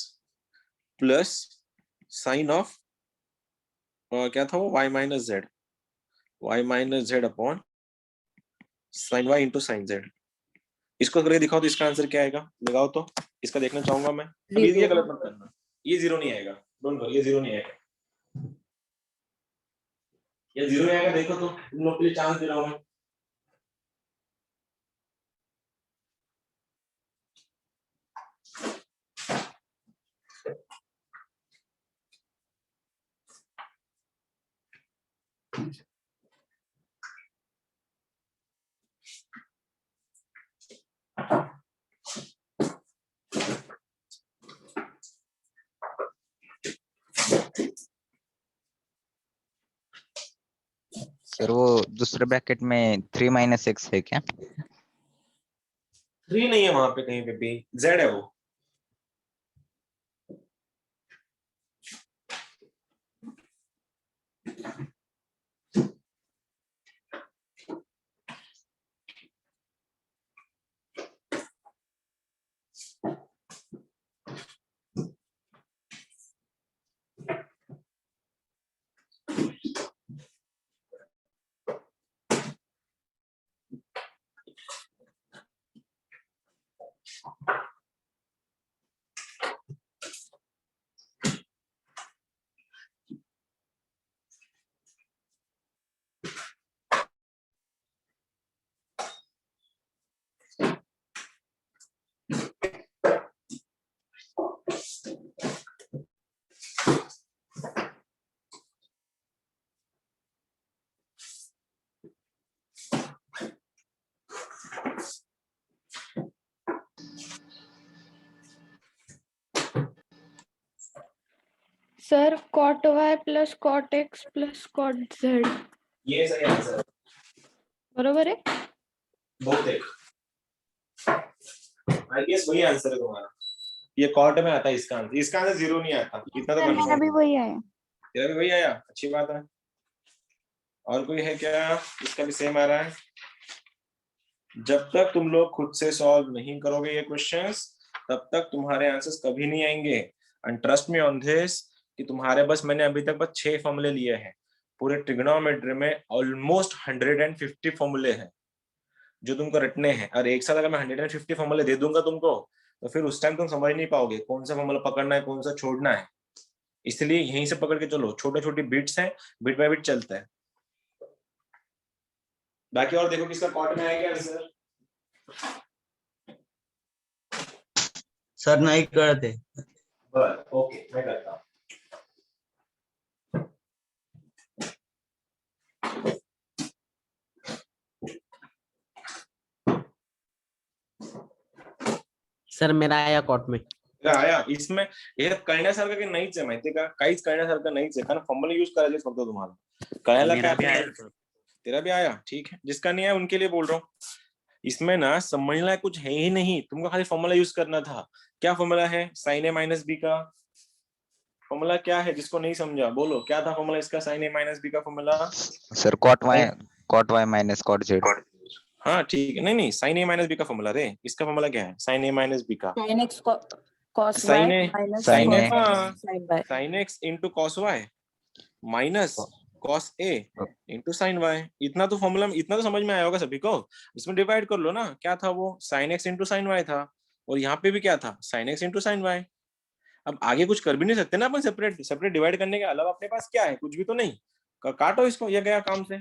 plus sine of क्या था वो, y minus z upon sine y into sine z. इसको करके दिखाओ तो इसका answer क्या आएगा, लगाओ तो. इसका देखना चाहूंगा मैं। अब ये गलत मत करना, ये 0 नहीं आएगा, डोंट वरी, ये 0 नहीं आएगा, ये 0 नहीं आएगा। देखो तो तुम लोग के लिए चांस दे रहा हूं मैं। सर वो दूसरे ब्रैकेट में 3 - x है क्या? 3 नहीं है वहां पे कहीं पे भी, z है वो। Sir cot y plus cot x plus cot z, ये सही आंसर है, बरोबर है? बहुत एक आई गेस वही आंसर है तुम्हारा। ये कॉट में आता है इसका आंसर, इसका आंसर 0 नहीं आता, इतना तो मेरा भी वही आया। तेरा भी वही आया, अच्छी बात है। और कोई है क्या इसका भी सेम आ रहा है? जब तक तुम लोग खुद से सॉल्व नहीं करोगे ये क्वेश्चंस, तब तक तुम्हारे आंसर्स कभी नहीं आएंगे। And trust me on this कि तुम्हारे बस मैंने अभी तक बस 6 फॉर्मूले लिए हैं। पूरे ट्रिग्नोमेट्री में ऑलमोस्ट 150 फॉर्मूले हैं जो तुमको रटने हैं, और एक साथ अगर मैं 150 फॉर्मूले दे दूंगा तुमको, तो फिर उस टाइम तुम समझ नहीं पाओगे कौन सा फॉर्मूला पकड़ना है, कौन सा छोड़ना है। इसलिए यहीं से पकड़ के चलो, छोटे छोटे बिट्स हैं, बिट बाय बिट चलता है। बाकी और देखो किसका कॉट में आएगा आंसर। सर नहीं करते। ओके मैं करता हूँ। सर मेरा आया कॉट में आया इसमें हे करण्यासारखं काही नाहीच आहे, माहितीये का, काहीच करण्यासारखं नाहीच आहे, कारण फॉर्मूला यूज करायचे फक्त तुम्हाला कळायला मेरा भी काय आया सर। तेरा भी आया, ठीक है। जिसका नहीं आया उनके लिए बोल रहा हूँ, इसमें ना समझना कुछ है ही नहीं, तुमको खाली फॉर्मूला यूज करना था। क्या फॉर्मूला है साइन ए माइनस बी का? फॉर्मूला क्या है जिसको नहीं समझा बोलो, क्या था फॉर्मूला इसका साइन ए माइनस बी का formula? Sir cot y minus cot z। हाँ ठीक है, नहीं नहीं साइन ए माइनस बी का फॉर्मूला रे, इसका फॉर्मूला क्या है साइन ए माइनस बी का? sin x cos y Sin A, minus sin cos A, y sin y। Sine x into cos y minus cos A into sine y. इतना तो formula, इतना तो समझ में आया होगा सभी को। इसमें डिवाइड कर लो ना, क्या था वो sine x into sine y था, और यहाँ पे भी क्या था sine x into sine y. अब आगे कुछ कर भी नहीं सकते ना अपन, सेपरेट सेपरेट डिवाइड करने के अलावा अपने पास क्या है, कुछ भी तो नहीं। काटो इसको, ये गया काम से,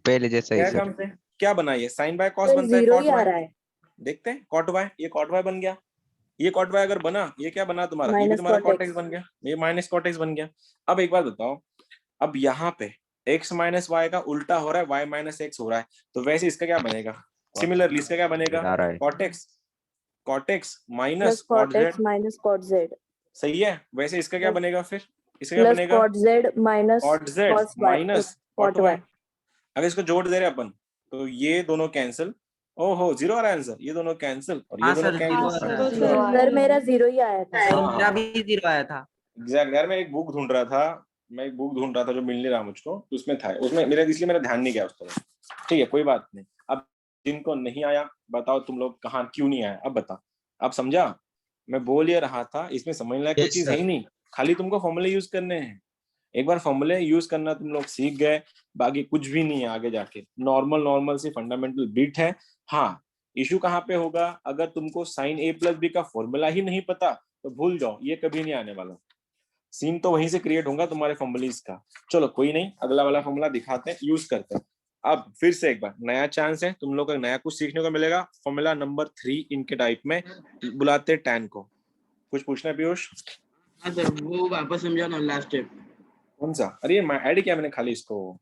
पहले जैसा ही गया सर। काम से। क्या बना ये साइन बाय कॉस सर बनता है 0 कॉट ही आ वाई, रहा है। देखते हैं कॉट वाई, ये कॉट वाई बन गया। ये कॉट वाई अगर बना, ये क्या बना तुम्हारा, ये भी माइनस तुम्हारा cot कॉट x। एक्स बन गया, ये माइनस कॉट एक्स बन गया। अब एक बात बताओ, अब यहाँ पे x माइनस वाई का उल्टा हो रहा है, y माइनस एक्स हो रहा है, तो वैसे इसका क्या बनेगा? सिमिलरली इसका क्या बनेगा? आ रहा है। Cot x minus plus cot cot x z, minus cot z सही है। वैसे इसका क्या बनेगा फिर, इसका क्या प्लस बनेगा? cot z minus cot z cos y minus cot cot y. y। अगर इसको जोड़ दे रहे अपन, तो ये दोनों कैंसिल, ओहो 0 आ रहा है आंसर, ये दोनों कैंसिल और ये हाँ दोनों सर, कैंसिल। 0 आ रहा है। सर मेरा 0 ही आया था। सर हाँ। मेरा भी 0 आया था। एग्जैक्ट यार, मैं एक बुक ढूंढ रहा था, मैं एक बुक ढूंढ रहा था जो मिल नहीं रहा मुझको, तो उसमें था, उसमें मेरा, इसलिए मेरा ध्यान नहीं गया उस तरफ। ठीक है कोई बात नहीं। अब जिनको नहीं आया बताओ तुम लोग कहाँ क्यों नहीं आया, अब बता, अब समझा? मैं बोल ये रहा था, इसमें समझने लायक कोई Yes, चीज है ही नहीं, खाली तुमको फॉर्मूले यूज करने हैं। एक बार फॉर्मूले यूज करना तुम लोग सीख गए, बाकी कुछ भी नहीं है आगे जाके, नॉर्मल नॉर्मल सी फंडामेंटल बिट है। हाँ इशू कहाँ पे होगा, अगर तुमको साइन ए प्लस बी का फॉर्मूला ही नहीं पता तो भूल जाओ, ये कभी नहीं आने वाला। सीन तो वहीं से क्रिएट होगा तुम्हारे फॉर्मूलीज का। चलो कोई नहीं, अगला वाला फॉर्मूला दिखाते हैं, यूज करते हैं। अब फिर से एक बार नया चांस है, तुम लोग को नया कुछ सीखने को मिलेगा। फॉर्मूला नंबर 3 इनके टाइप में बुलाते टैन को। कुछ पूछना है पीयूष? हाँ सर, वो वापस समझा ना लास्ट स्टेप। कौन सा? अरे मैं ऐड किया मैंने खाली इसको।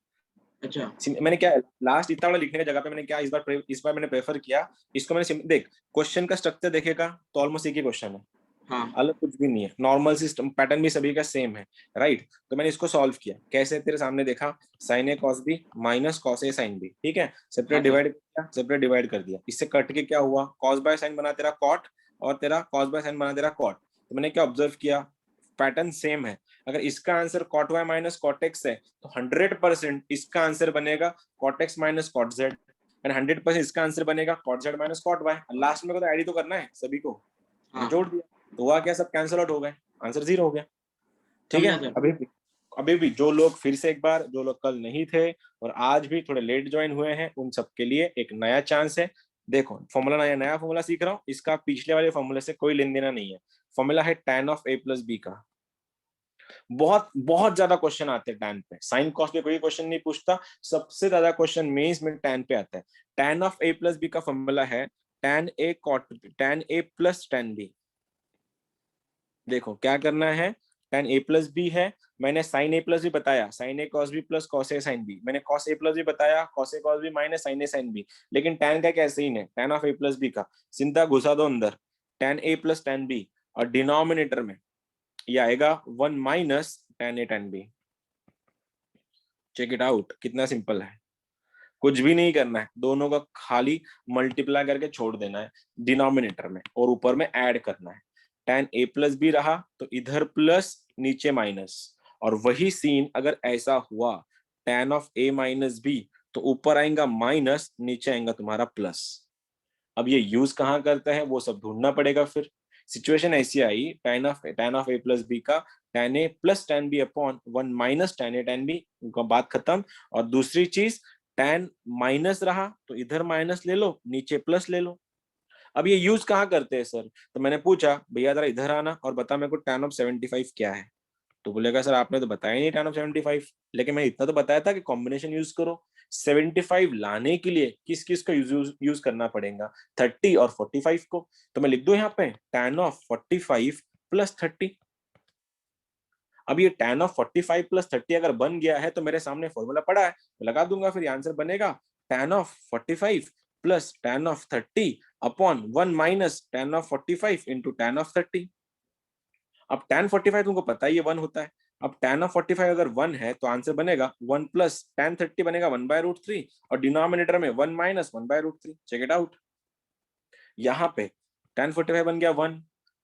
अच्छा, मैंने क्या लास्ट इतना बड़ा लिखने की जगह पे मैंने क्या इस बार मैंने प्रेफर किया इसको। मैंने देख क्वेश्चन का स्ट्रक्चर देखेगा तो ऑलमोस्ट एक ही क्वेश्चन है, हाँ अलग कुछ भी नहीं है, नॉर्मल सिस्टम पैटर्न भी सभी का सेम है, राइट। तो मैंने इसको सॉल्व किया कैसे, तेरे सामने देखा साइन ए कॉस बी माइनस कॉस ए साइन बी, ठीक है। सेपरेट डिवाइड किया, सेपरेट डिवाइड कर दिया। इससे कट के क्या हुआ, कॉस बाय साइन बना तेरा कॉट और तेरा कॉस बाय साइन बना तेरा कॉट। तो मैंने क्या ऑब्जर्व किया, पैटर्न सेम है। अगर इसका answer cot y minus cot x है तो 100% इसका आंसर बनेगा cot x minus cot z, and 100% इसका आंसर बनेगा cot z minus cot y. Last में को तो ऐड ही तो करना है सभी को, हाँ जोड़ दिया तो हुआ क्या, सब कैंसिल आउट हो गए, आंसर 0 हो गया, ठीक है। समझा सर। अभी भी जो लोग फिर से एक बार, जो लोग कल नहीं थे और आज भी थोड़े लेट ज्वाइन हुए हैं, उन सबके लिए एक नया चांस है। देखो फॉर्मूला नया फॉर्मूला सीख रहा हूँ, इसका पिछले वाले फॉर्मूले से कोई लेन देना नहीं है। फॉर्मूला है tan of a plus B का। बहुत बहुत ज्यादा क्वेश्चन आते हैं tan पे, साइन कॉस पे कोई क्वेश्चन नहीं पूछता, सबसे ज्यादा क्वेश्चन मेंस में tan पे आता है। tan of a plus B का फॉर्मूला है tan a plus tan b। देखो क्या करना है, tan a प्लस बी है, मैंने साइन ए प्लस भी बताया, साइन ए कॉस बी प्लस कॉस ए साइन बी, मैंने कॉस ए प्लस भी बताया, कॉस ए कॉस बी माइनस साइन ए साइन बी। लेकिन tan का क्या सीन है, tan of a plus B का सीधा घुसा दो अंदर, tan a plus tan b, और डिनोमिनेटर में ये आएगा 1 minus tan a tan b। Check it out, कितना सिंपल है, कुछ भी नहीं करना है, दोनों का खाली मल्टीप्लाई करके छोड़ देना है डिनोमिनेटर में और ऊपर में ऐड करना है। tan a प्लस बी रहा तो इधर प्लस नीचे माइनस, और वही सीन अगर ऐसा हुआ tan of a minus B तो ऊपर आएगा माइनस, नीचे आएगा तुम्हारा प्लस। अब ये यूज कहाँ करते हैं वो सब ढूंढना पड़ेगा। फिर सिचुएशन ऐसी आई, tan of a plus B का tan a plus tan b upon 1 minus tan a tan b, बात खत्म। और दूसरी चीज tan माइनस रहा तो इधर माइनस ले लो, नीचे प्लस ले लो। अब ये यूज कहाँ करते हैं सर, तो मैंने पूछा भैया जरा इधर आना और बता मेरे को tan ऑफ 75 क्या है। तो बोलेगा सर आपने तो बताया नहीं tan ऑफ 75, लेकिन मैंने इतना तो बताया था कि कॉम्बिनेशन यूज करो। 75 लाने के लिए किस किस का यूज करना पड़ेगा, 30 और 45 को। तो मैं लिख दूं यहाँ पे tan ऑफ 45 प्लस 30। अब ये tan ऑफ 45 प्लस 30 अगर बन गया है तो मेरे सामने फॉर्मूला पड़ा है, तो लगा दूंगा, फिर आंसर बनेगा tan of 45 plus tan of 30 upon 1 minus tan of 45 into tan of 30। अब tan 45 तुमको पता ही है 1 होता है। अब tan ऑफ 45 अगर 1 है तो आंसर बनेगा 1 प्लस tan 30 बनेगा 1/√3, और डिनोमिनेटर में 1 माइनस 1/√3। चेक इट आउट, यहाँ पे tan 45 बन गया 1,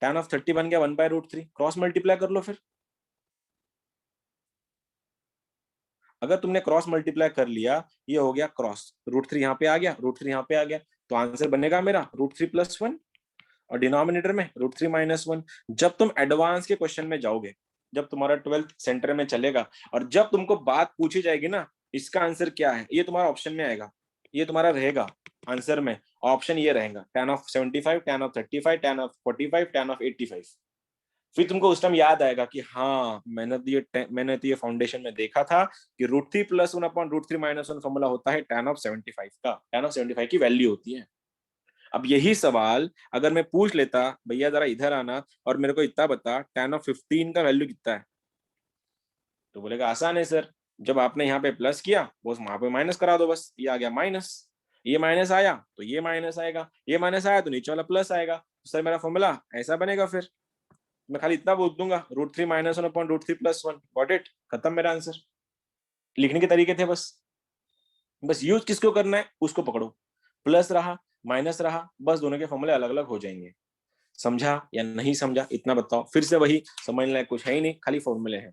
tan ऑफ 30 बन गया 1/√3, क्रॉस मल्टीप्लाई कर लो। फिर अगर तुमने क्रॉस मल्टीप्लाई कर लिया, ये हो गया क्रॉस, √3 यहाँ पे आ गया, √3 यहाँ पे आ गया, तो आंसर बनेगा मेरा √3 प्लस 1, और डिनोमिनेटर में √3 माइनस 1। जब तुम एडवांस के क्वेश्चन में जाओगे, जब तुम्हारा 12th सेंटर में चलेगा और जब तुमको बात पूछी जाएगी ना इसका आंसर क्या है, ये तुम्हारा ऑप्शन में आएगा, ये तुम्हारा रहेगा आंसर में, ऑप्शन ये रहेगा tan of 75, tan of 35, tan of 45, tan of 85। फिर तुमको उस टाइम याद आएगा कि हाँ मैंने तो ये फाउंडेशन में देखा था कि √3 प्लस 1 अपॉन √3 माइनस 1 फॉर्मूला होता है tan ऑफ 75 का, tan ऑफ 75 की वैल्यू होती है। अब यही सवाल अगर मैं पूछ लेता भैया जरा इधर आना और मेरे को इतना बता tan ऑफ 15 का वैल्यू कितना है, तो बोलेगा आसान है सर, जब आपने यहाँ पे प्लस किया वो वहां पे माइनस करा दो, बस ये आ गया माइनस, ये माइनस आया तो ये माइनस आएगा, ये माइनस आया तो नीचे वाला प्लस आएगा, तो सर मेरा फॉर्मूला ऐसा बनेगा। फिर मैं खाली इतना बोल दूंगा √3 minus 1 upon √3 plus 1, got it, खत्म मेरा आंसर। लिखने के तरीके थे, बस यूज किसको करना है उसको पकड़ो, प्लस रहा माइनस रहा, बस दोनों के फॉर्मूले अलग अलग हो जाएंगे। समझा या नहीं समझा इतना बताओ, फिर से वही समझने लायक कुछ है ही नहीं, खाली फॉर्मूले हैं।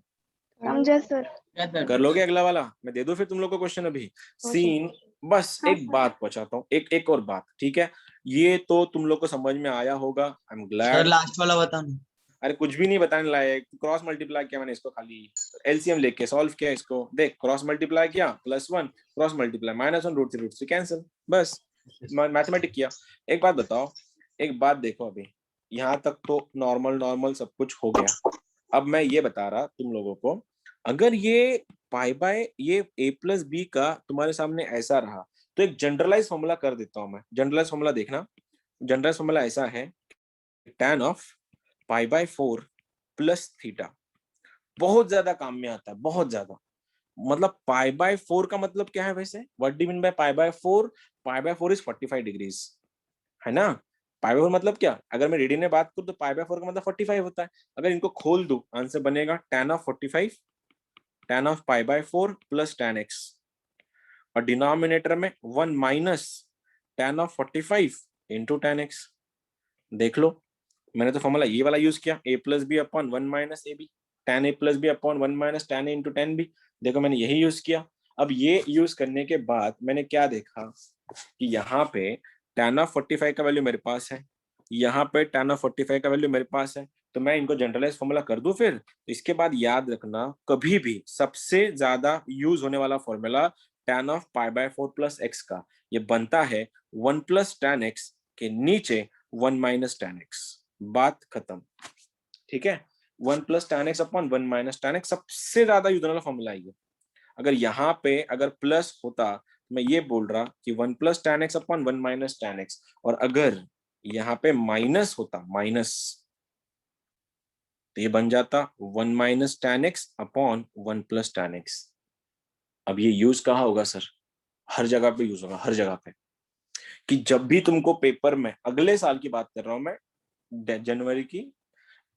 समझा सर। कर लोगे अगला वाला, मैं दे दूं फिर तुम लोग को क्वेश्चन अभी सीन। बस हाँ, एक बात पहुंचाता हूँ, एक और बात, ठीक है, ये तो तुम लोग को समझ में आया होगा, I am sir glad. Last वाला बताना। अरे कुछ भी नहीं बताने लायक, क्रॉस मल्टीप्लाई किया मैंने इसको, खाली एलसीएम लेके सॉल्व किया इसको, देख क्रॉस मल्टीप्लाई किया +1, क्रॉस मल्टीप्लाई -1 √3 कैंसिल, बस मैथमेटिक किया। एक बात बताओ, एक बात देखो, अभी यहाँ तक तो नॉर्मल सब कुछ हो गया। अब मैं ये बता रहा तुम लोगों को, अगर ये पाई बाय ये a प्लस बी का तुम्हारे सामने ऐसा रहा, तो एक जनरलाइज फॉर्मूला कर देता हूं मैं। जनरलाइज फॉर्मूला देखना, जनरलाइज फॉर्मूला ऐसा है, tan of pi by 4 plus theta. बहुत ज्यादा काम में आता है, बहुत ज्यादा। मतलब पाई बाय 4 का मतलब क्या है वैसे? What do mean by pi by 4? Pi by 4 is 45 degrees, है ना। पाई बाय 4 मतलब क्या? अगर मैं रेडियन में बात करूं तो पाई बाय 4 का मतलब 45 होता है। अगर इनको खोल दूं, आंसर बनेगा tan of 45, tan of pi by 4 plus tan x, और डिनोमिनेटर में 1 minus tan of 45 into tan x। देख लो, मैंने तो फॉर्मूला ये वाला यूज किया, a plus b upon 1 minus a b, tan a plus b upon 1 minus tan a into tan b। देखो मैंने यही यूज किया। अब ये यूज करने के बाद मैंने क्या देखा कि यहाँ पे tan ऑफ 45 का वैल्यू मेरे पास है, यहाँ पे tan ऑफ 45 का वैल्यू मेरे पास है, तो मैं इनको जनरलाइज फॉर्मूला कर दूं फिर। तो इसके बाद याद रखना, कभी भी सबसे ज्यादा यूज होने वाला formula tan of pi by 4 plus x का, ये बनता है 1 प्लस tan x के नीचे 1 माइनस tan x। बात खत्म, ठीक है। 1 plus tan x upon 1 minus tan x सबसे ज्यादा यूज होने वाला फॉर्मूला है। अगर यहाँ पे अगर प्लस होता, मैं ये बोल रहा कि 1 plus tan x upon 1 minus tan x, और अगर यहाँ पे माइनस होता, माइनस, तो ये बन जाता 1 minus tan x upon 1 plus tan x। अब ये यूज कहाँ होगा सर? हर जगह पे यूज होगा, हर जगह पे। कि जब भी तुमको पेपर में, अगले साल की बात कर रहा हूं मैं, जनवरी की,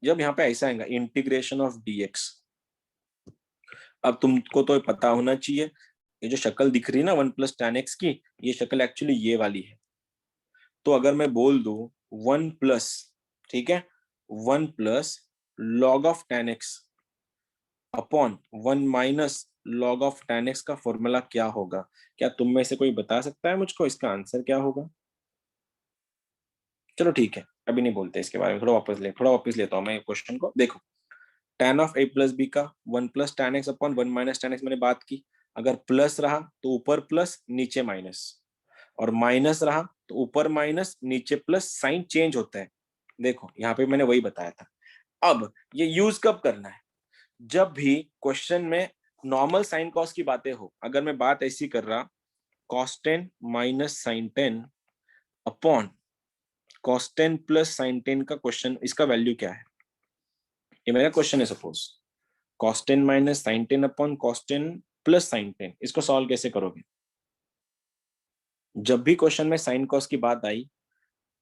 जब यहाँ पे ऐसा आएगा इंटीग्रेशन ऑफ dx, अब तुमको तो पता होना चाहिए, ये जो शक्ल दिख रही है ना 1 प्लस tan x की, ये शक्ल एक्चुअली ये वाली है। तो अगर मैं बोल दूं 1 प्लस, ठीक है, 1 plus log of tan x upon 1 minus log of tan x का फॉर्मूला क्या होगा? क्या तुम में से कोई बता सकता है मुझको इसका आंसर क्या होगा? चलो ठीक है, अभी नहीं बोलते इसके बारे में, थोड़ा वापस लेता हूँ मैं क्वेश्चन को। देखो, tan of a plus B का 1 plus tan x upon 1 minus tan x मैंने बात की। अगर प्लस रहा तो ऊपर प्लस नीचे माइनस, और माइनस रहा तो ऊपर माइनस नीचे प्लस, साइन चेंज होता है। देखो यहाँ पे मैंने वही बताया था। अब ये यूज कब करना है? जब भी क्वेश्चन में नॉर्मल साइन कॉस की बातें हो। अगर मैं बात ऐसी कर रहा, cos 10 minus sine 10 upon cos 10 plus sine 10 का क्वेश्चन, इसका वैल्यू क्या है? ये मेरा क्वेश्चन है। Suppose cos 10 minus sine 10 upon cos 10 plus sine 10, इसको सॉल्व कैसे करोगे? जब भी क्वेश्चन में साइन कॉस की बात आई,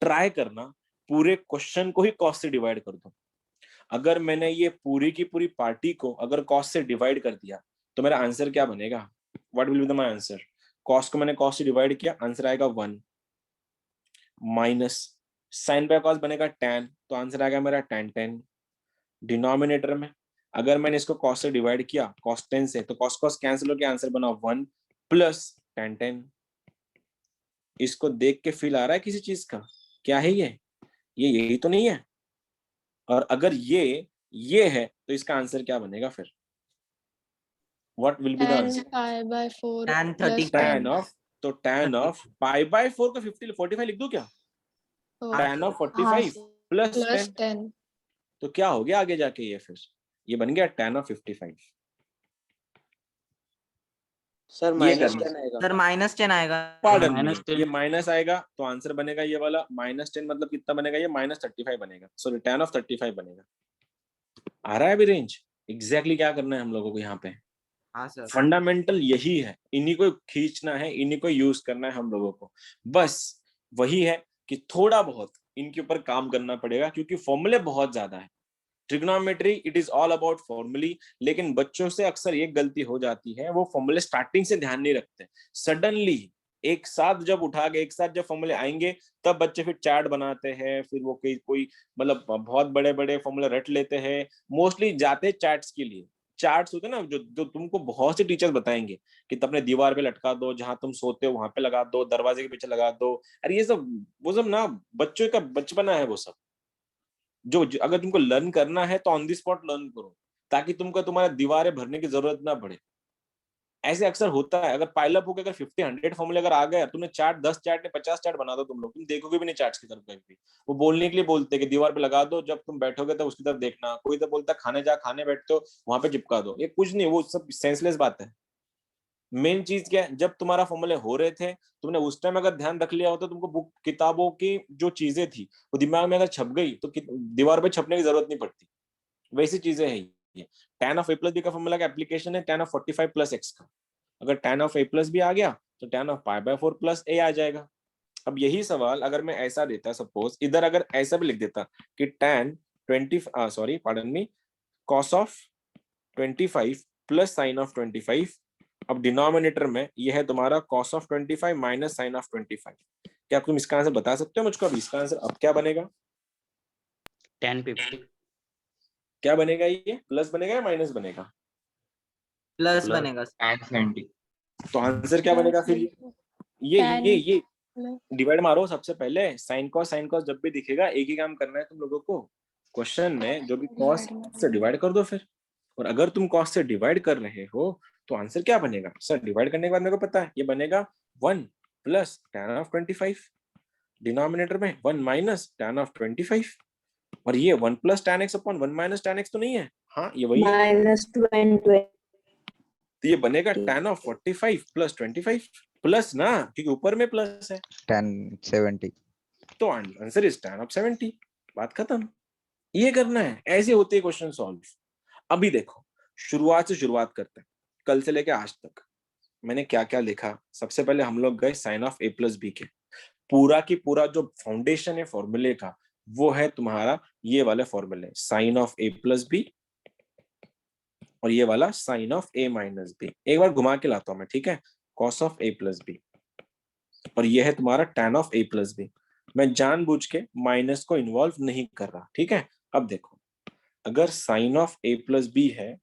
ट्राई करना पूरे क्वेश्चन को ही कॉस से डिवाइड कर दो। अगर मैंने ये पूरी की पूरी पार्टी को अगर कॉस से डिवाइड कर दिया, तो मेरा आंसर क्या बनेगा? What will be the my answer? Cos को मैंने कॉस से डिवाइड किया, आंसर आएगा 1, माइनस साइन बाय कॉस बनेगा tan, तो आंसर आएगा मेरा tan 10। डिनोमिनेटर में अगर मैंने इसको cos से डिवाइड किया, cos 10 से, तो cos cos कैंसिल हो गया, आंसर बना 1 प्लस tan 10। इसको देख के फील आ रहा है किसी चीज का? क्या है ये यही तो नहीं है। और अगर ये है तो इसका आंसर क्या बनेगा फिर? What will be the tan answer? pi by 4 tan plus 35 tan of, तो tan ऑफ 35 पाई बाय 4 का 45 लिख दूं क्या? oh, tan ऑफ हाँ 45 प्लस plus 10, 10 तो क्या हो गया आगे जाके? ये फिर ये बन गया tan ऑफ 55। सर ये माइनस करना, 10 आएगा। सर -10 आएगा। पार्डन minus मी, 10 ये माइनस आएगा तो आंसर बनेगा ये वाला -10, मतलब कितना बनेगा? ये -35 बनेगा। सॉरी, tan ऑफ 35 बनेगा। आ रहा है अभी रेंज? एग्जैक्टली क्या करना है हम लोगों को यहाँ पे? हाँ सर। फंडामेंटल यही है, इन्हीं को खींचना है, इन्हीं को यूज करना है हम लोगों को। बस वही है कि थोड़ा बहुत इनके ऊपर काम करना पड़ेगा, क्योंकि फॉर्मूले बहुत ज्यादा है। Trigonometry it is all about formulae, लेकिन बच्चों से अक्सर एक गलती हो जाती है, वो फॉर्मूले स्टार्टिंग से ध्यान नहीं रखते। सडनली एक साथ जब उठा के एक साथ जब फॉर्मूले आएंगे, तब बच्चे फिर चार्ट बनाते हैं, फिर वो कोई मतलब बहुत बड़े बड़े फॉर्मूले रट लेते हैं। मोस्टली जाते चार्ट्स के लिए। चार्ट्स होते हैं ना, जो तुमको बहुत से टीचर्स बताएंगे कि तुम अपने दीवार पे लटका दो, जहां तुम सोते हो वहां पे लगा दो, दरवाजे के पीछे लगा दो। अरे ये सब वो सब ना बच्चों का बचपना है। वो सब जो अगर तुमको लर्न करना है तो ऑन द स्पॉट लर्न करो, ताकि तुमको तुम्हारे दीवारें भरने की जरूरत ना पड़े। ऐसे अक्सर होता है, अगर पाइलअप हो गया, अगर 50-100 फॉर्मूले अगर आ गए, तुमने चार्ट 10 चार्ट ने 50 चार्ट बना दो, तुम देखोगे भी नहीं चार्ट्स की तरफ कभी भी। वो बोलने के लिए बोलते हैं कि दीवार पे लगा दो, जब तुम बैठोगे तो उसकी तरफ देखना। कोई तो बोलता है खाने बैठते हो वहां पे चिपका दो, ये कुछ नहीं, वो सब सेंसलेस बात है। मेन चीज क्या है, जब तुम्हारा फॉर्मूले हो रहे थे, तुमने उस टाइम अगर ध्यान रख लिया होता, तुमको बुक किताबों की जो चीजें थी वो दिमाग में अगर छप गई तो दीवार पे छपने की जरूरत नहीं पड़ती। वैसी चीजें हैं ये। tan of a plus B का फॉर्मूला का एप्लीकेशन है tan ऑफ 45 प्लस एक्स का। अगर tan of a plus B आ गया तो tan of pi by 4 plus a आ जाएगा। अब यही सवाल अगर मैं ऐसा देता, सपोज इधर अगर ऐसा भी लिख देता कि tan 20 sorry pardon me cos of 25 plus sine of 25। अब डिनोमिनेटर में यह है तुम्हारा cos of 25 minus sine of 25। क्या तुम इसका आंसर बता सकते हो मुझको? अब इसका आंसर अब क्या बनेगा? tan 50 क्या बनेगा? ये प्लस बनेगा या माइनस बनेगा? Plus Plus. बनेगा। tan 70 तो आंसर क्या बनेगा फिर? ये डिवाइड मारो सबसे पहले। साइन कॉस जब भी दिखेगा एक ही काम करना है तुम लोगों को, क्वेश्चन में जो भी कॉस से डिवाइड कर दो फिर। और अगर तुम कॉस से डिवाइड कर रहे हो तो आंसर क्या बनेगा? सर डिवाइड करने के बाद मेरे को पता है, ये बनेगा 1 प्लस tan ऑफ 25, डिनोमिनेटर में 1 माइनस tan ऑफ 25, और ये 1 plus tan x upon 1 minus tan x तो नहीं है? हाँ ये वही है। -20 तो ये बनेगा tan ऑफ 45 प्लस 25 प्लस ना, क्योंकि ऊपर में प्लस है, tan 70। तो आंसर इज tan ऑफ 70। बात खत्म। ये करना है, ऐसे होते हैं क्वेश्चन सॉल्व। अभी देखो शुरुआत करते हैं, कल से लेके आज तक मैंने क्या क्या लिखा। सबसे पहले हम लोग गए sine of a plus b के। पूरा की पूरा जो फाउंडेशन है फॉर्मूले का वो है तुम्हारा ये वाले फॉर्मूले, sine of a plus B और ये वाला sine of a minus b. एक बार घुमा के लाता हूं मैं, ठीक है? Cos of a plus B और ये है तुम्हारा tan of a plus b. मैं जानबूझ के माइनस को इन्वॉल्व नहीं कर रहा, ठीक है? अब देखो, अगर sine of a plus b है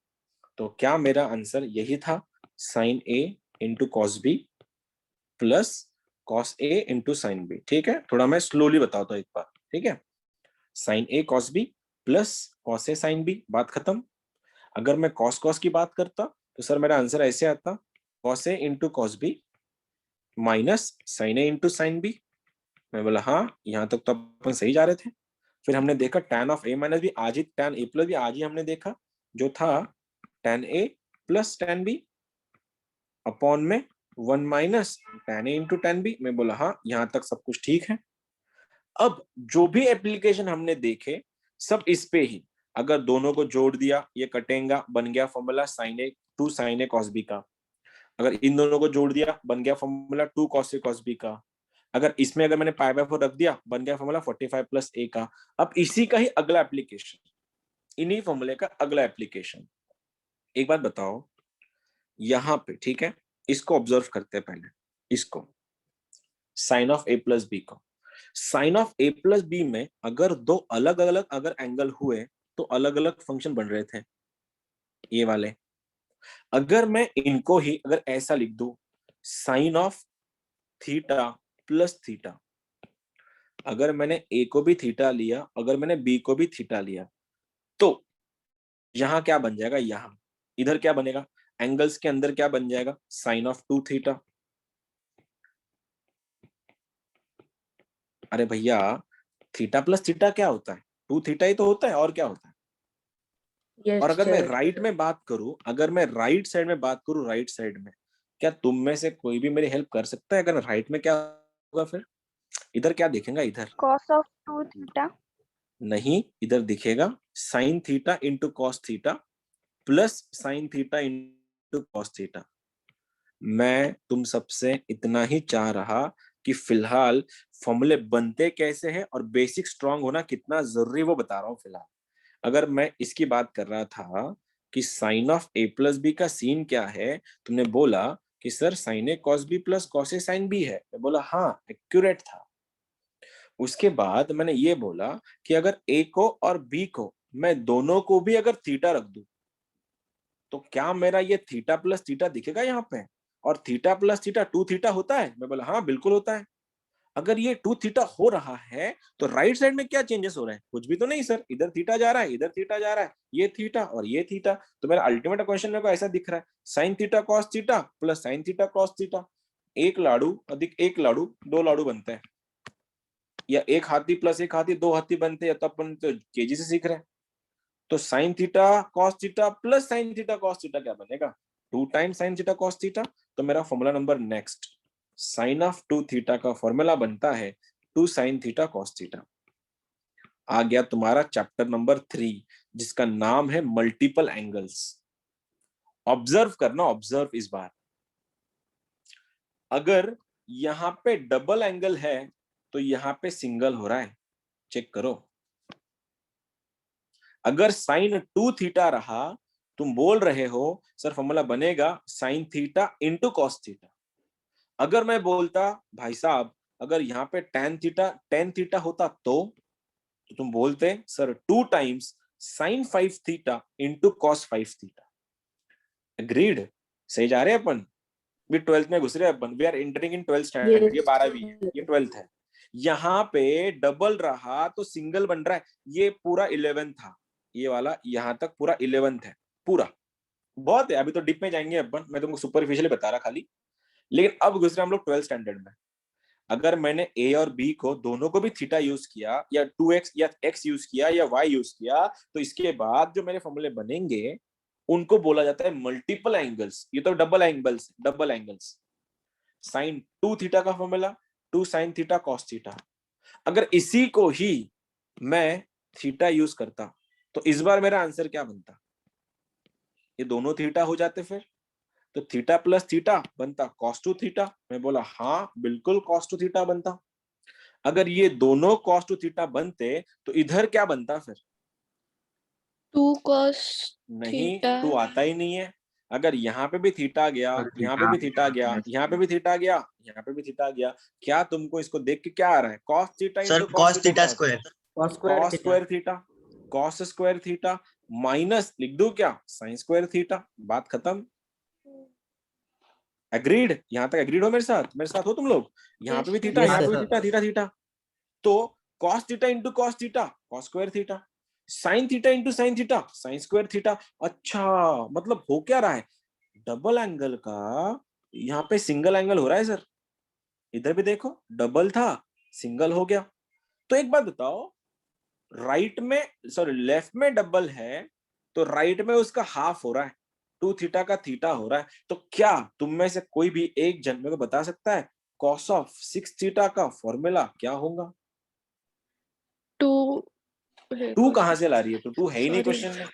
तो क्या मेरा आंसर यही था, sine a into cos B plus cos a into sine b. ठीक है, थोड़ा मैं स्लोली बताता हूँ एक बार, ठीक है? Sine a cos b plus cos a sine b, बात खत्म। अगर मैं कॉस की बात करता तो सर मेरा आंसर ऐसे आता, cos a into cos B minus sine a into sine b. मैं बोला हाँ, यहाँ तक तो अपन सही जा रहे थे। फिर हमने देखा tan of a minus b, आज ही tan a प्लस बी आज ही हमने देखा, जो था tan a plus tan b upon में 1 minus tan a into tan b। मैं बोला हाँ, यहाँ तक सब कुछ ठीक है। अब जो भी एप्लीकेशन हमने देखे सब इस पे ही, अगर दोनों को जोड़ दिया ये कटेगा, बन गया formula sine a two sine A cos B का। अगर इन दोनों को जोड़ दिया बन गया फॉर्मूला 2 कॉस ए कॉस बी का। अगर इसमें अगर मैंने पाई बाय 4 रख दिया बन गया फॉर्मूला 45 प्लस ए का। अब इसी का ही अगला एप्लीकेशन, इन्हीं फॉर्मूले का अगला एप्लीकेशन। एक बात बताओ यहां पे, ठीक है, इसको ऑब्जर्व करते हैं पहले, इसको sine of A plus B को। Sine of A plus B में अगर दो अलग अलग अगर एंगल हुए तो अलग अलग फंक्शन बन रहे थे ये वाले। अगर मैं इनको ही अगर ऐसा लिख दूं, sine of theta plus theta, अगर मैंने ए को भी थीटा लिया, अगर मैंने बी को भी थीटा लिया, तो यहां क्या बन जाएगा, यहां इधर क्या बनेगा, एंगल्स के अंदर क्या बन जाएगा, साइन ऑफ 2 थीटा। अरे भैया थीटा प्लस थीटा क्या होता है, 2 थीटा ही तो होता है, और क्या होता है? Yes, और अगर मैं sir. राइट में बात करूं, अगर मैं राइट साइड में बात करूं, राइट साइड में क्या तुम में से कोई भी मेरी हेल्प कर सकता है? अगर राइट में क्या होगा फिर? इधर क्या दिखेगा, इधर cos of 2 theta नहीं, इधर दिखेगा sine theta into cos theta plus sine theta into cos theta. मैं तुम सबसे इतना ही चाह रहा कि फिलहाल फॉर्मूले बनते कैसे हैं और बेसिक स्ट्रांग होना कितना जरूरी वो बता रहा हूं फिलहाल। अगर मैं इसकी बात कर रहा था कि sine of A plus B का सीन क्या है, तुमने बोला कि सर साइन ए कॉस बी प्लस कॉस ए साइन बी है। मैं बोला हाँ, एक्यूरेट था। उसके बाद मैंने ये बोला कि अगर ए को और बी को मैं दोनों को भी अगर थीटा रख दूं तो क्या मेरा ये थीटा प्लस थीटा दिखेगा यहाँ पे? और थीटा प्लस थीटा 2 थीटा होता है? मैं बोला हाँ बिल्कुल होता है। अगर ये 2 थीटा हो रहा है तो राइट साइड में क्या चेंजेस हो रहे हैं? कुछ भी तो नहीं सर, इधर थीटा जा रहा है, इधर थीटा जा रहा है, ये थीटा और ये थीटा। तो मेरा अल्टीमेट क्वेश्चन मेरे को ऐसा दिख रहा है, sign theta cos theta plus sine theta cos theta. एक लाड़ू अधिक एक लाड़ू, 2 लाड़ू बनते हैं, या एक हाथी प्लस एक हाथी 2 हाथी बनते हैं, तो अपन तो केजी से सीख रहे हैं। तो sine theta cos theta plus sine theta cos theta क्या बनेगा? 2 times sine theta cos theta. तो मेरा formula number next, sine of 2 theta का फॉर्मूला बनता है 2 साइन थीटा कॉस थीटा। आ गया तुम्हारा चैप्टर नंबर 3, जिसका नाम है मल्टीपल एंगल्स। ऑब्जर्व करना, ऑब्जर्व इस बार, अगर यहां पे डबल एंगल है तो यहां पे सिंगल हो रहा है, चेक करो। अगर साइन 2 थीटा रहा, तुम बोल रहे हो सर फॉर्मूला बनेगा sine theta into cos theta. अगर मैं बोलता भाई साहब अगर यहाँ पे टेन थीटा होता तो तुम बोलते sir 2 times sign 5 theta into cos 5 theta. Agreed? सही जा रहे हैं अपन, भी 12th में घुस रहे हैं अपन, we are entering in 12th standard. ये 12वीं है, ये 12th है। यहाँ पे डबल रहा तो सिंगल बन रहा है, ये पूरा 11 था, ये वाला यहाँ तक पूरा 11th है पूरा। बहुत है, अभी तो डिप में जाएंगे अपन, मैं तुमको सुपरफिशियली बता रहा खाली। लेकिन अब घुस रहे हम लोग 12th स्टैंडर्ड में। अगर मैंने ए और बी को दोनों को भी थीटा यूज किया, या 2x या x यूज किया, या y यूज किया, तो इसके बाद जो मेरे फॉर्मूले बनेंगे उनको बोला जाता है मल्टीपल एंगल्स। ये तो double angles, double angles. Sine 2 theta का formula 2 sine theta cos theta. अगर इसी को ही मैं थीटा यूज करता तो इस बार मेरा आंसर क्या बनता? ये दोनों थीटा हो जाते, फिर तो थीटा प्लस थीटा बनता cos 2 थीटा। मैं बोला हाँ बिल्कुल cos 2 थीटा बनता। अगर ये दोनों cos 2 थीटा बनते तो इधर क्या बनता फिर? 2 cos नहीं, थीटा 2 आता ही नहीं है। अगर यहाँ पे भी थीटा गया, यहाँ पे भी थीटा गया, यहाँ पे भी थीटा गया, यहाँ पे भी थीटा गया, क्या तुमको इसको देख के क्या आ रहा है? cos theta sir into cos theta square, cos cos theta square theta, cos square theta minus लिख दो क्या sin स्क्वायर थीटा। बात खत्म। एग्रीड? यहां तक एग्रीड हो मेरे साथ? मेरे साथ हो तुम लोग? यहाँ पे भी थीटा, Yes, यहाँ पे भी sir. Theta, theta theta. तो cos theta into cos theta cos square theta, sin theta into sin theta sin square theta. अच्छा, मतलब हो क्या रहा है? डबल एंगल का यहाँ पे सिंगल एंगल हो रहा है सर। इधर भी देखो, डबल था सिंगल हो गया। तो एक बात बताओ, राइट में सॉरी लेफ्ट में डबल है तो राइट में उसका हाफ हो रहा है, 2 थीटा का थीटा हो रहा है। तो क्या तुम में से कोई भी एक जन मेरे को बता सकता है cos ऑफ 6 थीटा का फॉर्मूला क्या होगा? 2 2 कहां से ला रही है? तो 2 है ही नहीं क्वेश्चन में।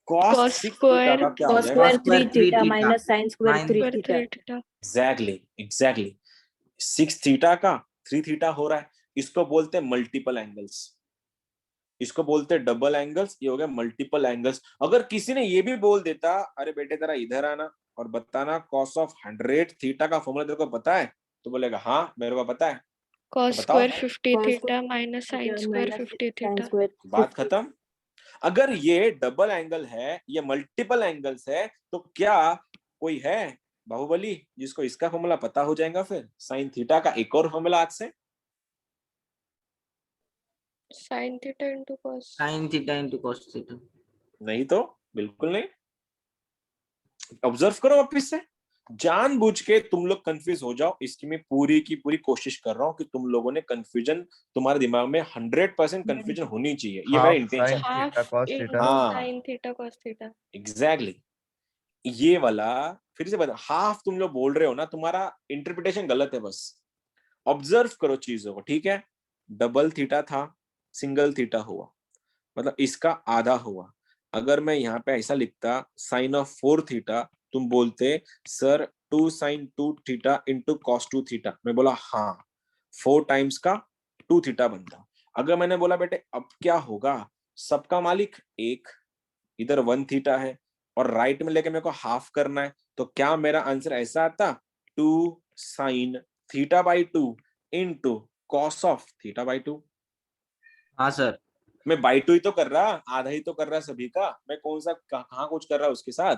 cos cos 6 थीटा स्क्वायर का क्या हो cos जाएगा? square 3 3 theta theta minus sin square minus 3 square theta. 3 theta. Exactly 6 theta का 3 थीटा हो रहा है। इसको बोलते हैं मल्टीपल एंगल्स, इसको बोलते हैं डबल एंगल्स। ये हो गया मल्टीपल एंगल्स। अगर किसी ने ये भी बोल देता अरे बेटे तेरा इधर आना और बताना cos ऑफ 100 थीटा का फॉर्मूला तेरे को पता है, तो बोलेगा हाँ मेरे को पता है। cos तो बताओ। Square 50 Cos theta minus sin square minus 50 sin theta. square बात 50. खत्म। अगर ये डबल एंगल है, ये मल्टीपल एंगल्स है, तो क्या कोई है बाहुबली जिसको इसका फॉर्मूला पता हो जाएगा? फिर साइन थीटा का एक और फॉर्मूला आज से, sin theta into cos। sin theta into cos theta. नहीं तो बिल्कुल नहीं। ऑब्जर्व करो वापिस से, जानबूझ के तुम लोग कंफ्यूज हो जाओ, इसकी मैं पूरी की पूरी कोशिश कर रहा हूँ कि तुम लोगों ने कंफ्यूजन, तुम्हारे दिमाग में 100% कंफ्यूजन होनी चाहिए, ये मेरा इंटेंशन है। हाफ इंटू हाँ। sin theta cos theta. Exactly ये वाला फिर से बता, हाफ तुम लोग बोल रहे हो ना, तुम्हारा इंटरप्रिटेशन गलत है। बस ऑब्जर्व करो चीजों को, ठीक है? डबल थीटा था, सिंगल थीटा हुआ, मतलब इसका आधा हुआ। अगर मैं यहाँ पे ऐसा लिखता साइन ऑफ 4 थीटा, तुम बोलते sir 2 sine 2 theta into cos 2 theta. मैं बोला हाँ 4 टाइम्स का 2 थीटा बनता। अगर मैंने बोला बेटे अब क्या होगा, सबका मालिक एक, इधर 1 थीटा है और राइट में लेके मेरे को हाफ करना है, तो क्या मेरा आंसर ऐसा आता 2 sine theta by 2 into cos of theta by 2। हाँ सर। मैं बाई 2 ही तो कर रहा, आधा ही तो कर रहा सभी का। मैं कौन सा कहाँ कुछ कर रहा उसके साथ?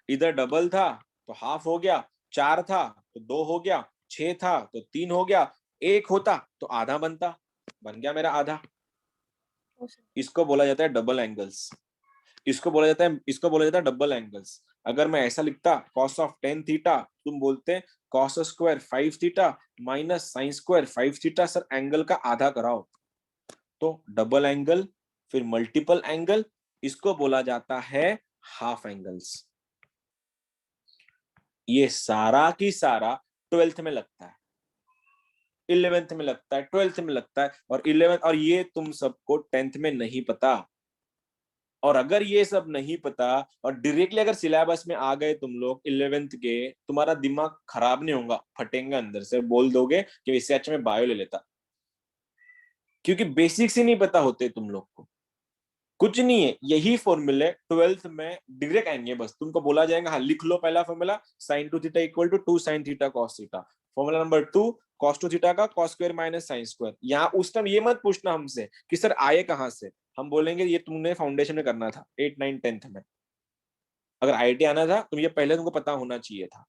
इधर डबल था तो हाफ हो गया, 4 था तो 2 हो गया, 6 था तो 3 हो गया, 1 होता तो आधा बनता, बन गया मेरा आधा। इसको बोला जाता है डबल एंगल्स, इसको बोला जाता है डबल एंगल्स। अगर मैं ऐसा लिखता cos ऑफ 10 थीटा, तुम बोलते cos square 5 theta minus sine square 5 theta, sir angle का आधा कराओ। तो डबल एंगल, फिर मल्टीपल एंगल, इसको बोला जाता है हाफ एंगल्स। ये सारा की सारा 12th में लगता है, 11th में लगता है, 12th में लगता है, और 11th, और ये तुम सबको 10th में नहीं पता। और अगर ये सब नहीं पता और डायरेक्टली अगर सिलेबस में आ गए तुम लोग 11th के, तुम्हारा दिमाग खराब नहीं होगा, फटेंगे अंदर से, बोल दोगे कि इससे अच्छा मैं बायो ले लेता, क्योंकि बेसिक्स ही नहीं पता होते तुम लोग को। कुछ नहीं है, यही फॉर्मूले 12th में डायरेक्ट आएंगे। बस तुमको बोला जाएगा, हाँ लिख लो पहला formula, sin 2 theta equal to 2 sin theta cos theta. Formula number 2, cos 2 theta का cos square minus sin square. यहाँ उस टाइम ये मत पूछना हमसे कि सर आए कहाँ से, हम बोलेंगे ये तुमने फाउंडेशन में करना था 8, 9, 10th में। अगर IIT आना था तो ये पहले तुमको पता होना चाहिए था,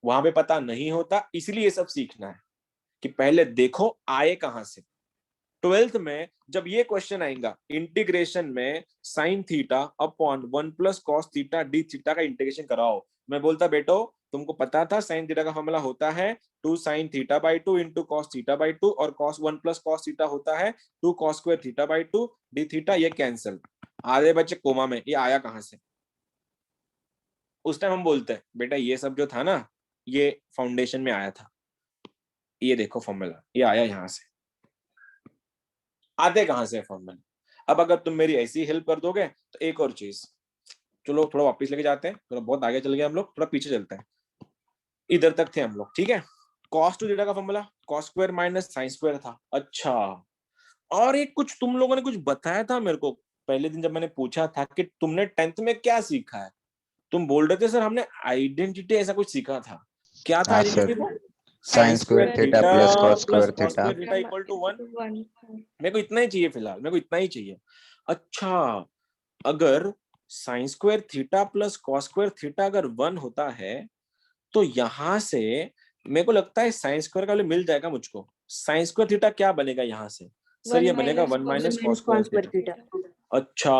वहां पे पता नहीं होता, इसलिए ये सब सीखना है कि पहले देखो आए कहाँ से। 12th में जब ये क्वेश्चन आएगा इंटीग्रेशन में sine theta upon 1 plus cos theta D theta का इंटीग्रेशन कराओ, मैं बोलता बेटो तुमको पता था साइन थीटा का फॉर्मूला होता है 2 sin theta by 2 into cos theta by 2, और कॉस 1 प्लस कॉस थीटा होता है 2 cos square theta by 2 D theta. ये कैंसिल, आधे बच्चे कोमा में, ये आया कहां से? उस टाइम हम बोलते हैं बेटा ये सब जो था ना ये फाउंडेशन में आया था, ये देखो फॉर्मूला ये आया यहां से, आते कहां से फॉर्मूला। अब अगर तुम मेरी ऐसी हेल्प कर दोगे तो एक और चीज, चलो थोड़ा वापस लेके जाते हैं, थोड़ा बहुत आगे चल गए हम लोग, थोड़ा पीछे चलते हैं, इधर तक थे हम लोग, ठीक है। cos 2 थीटा का formula cos square minus sine square था। अच्छा, और एक कुछ तुम लोगों ने कुछ बताया था मेरे को पहले दिन जब मैंने पूछा था कि तुमने 10th में क्या सीखा है, तुम बोल रहे थे सर हमने आइडेंटिटी ऐसा कुछ सीखा था, क्या था हाँ आइडेंटिटी सर, वो? Sine square theta plus cos plus square cos theta. Square theta equal to 1। मेरे को इतना ही चाहिए फिलहाल, मेरे को इतना ही चाहिए। अच्छा, अगर sign square theta plus cos square theta अगर 1 होता है तो यहां से मेरे को लगता है साइन स्क्वायर का वैल्यू मिल जाएगा मुझको। साइन स्क्वायर थीटा क्या बनेगा यहाँ से? सर ये बनेगा 1 माइनस कॉस स्क्वायर थीटा। अच्छा,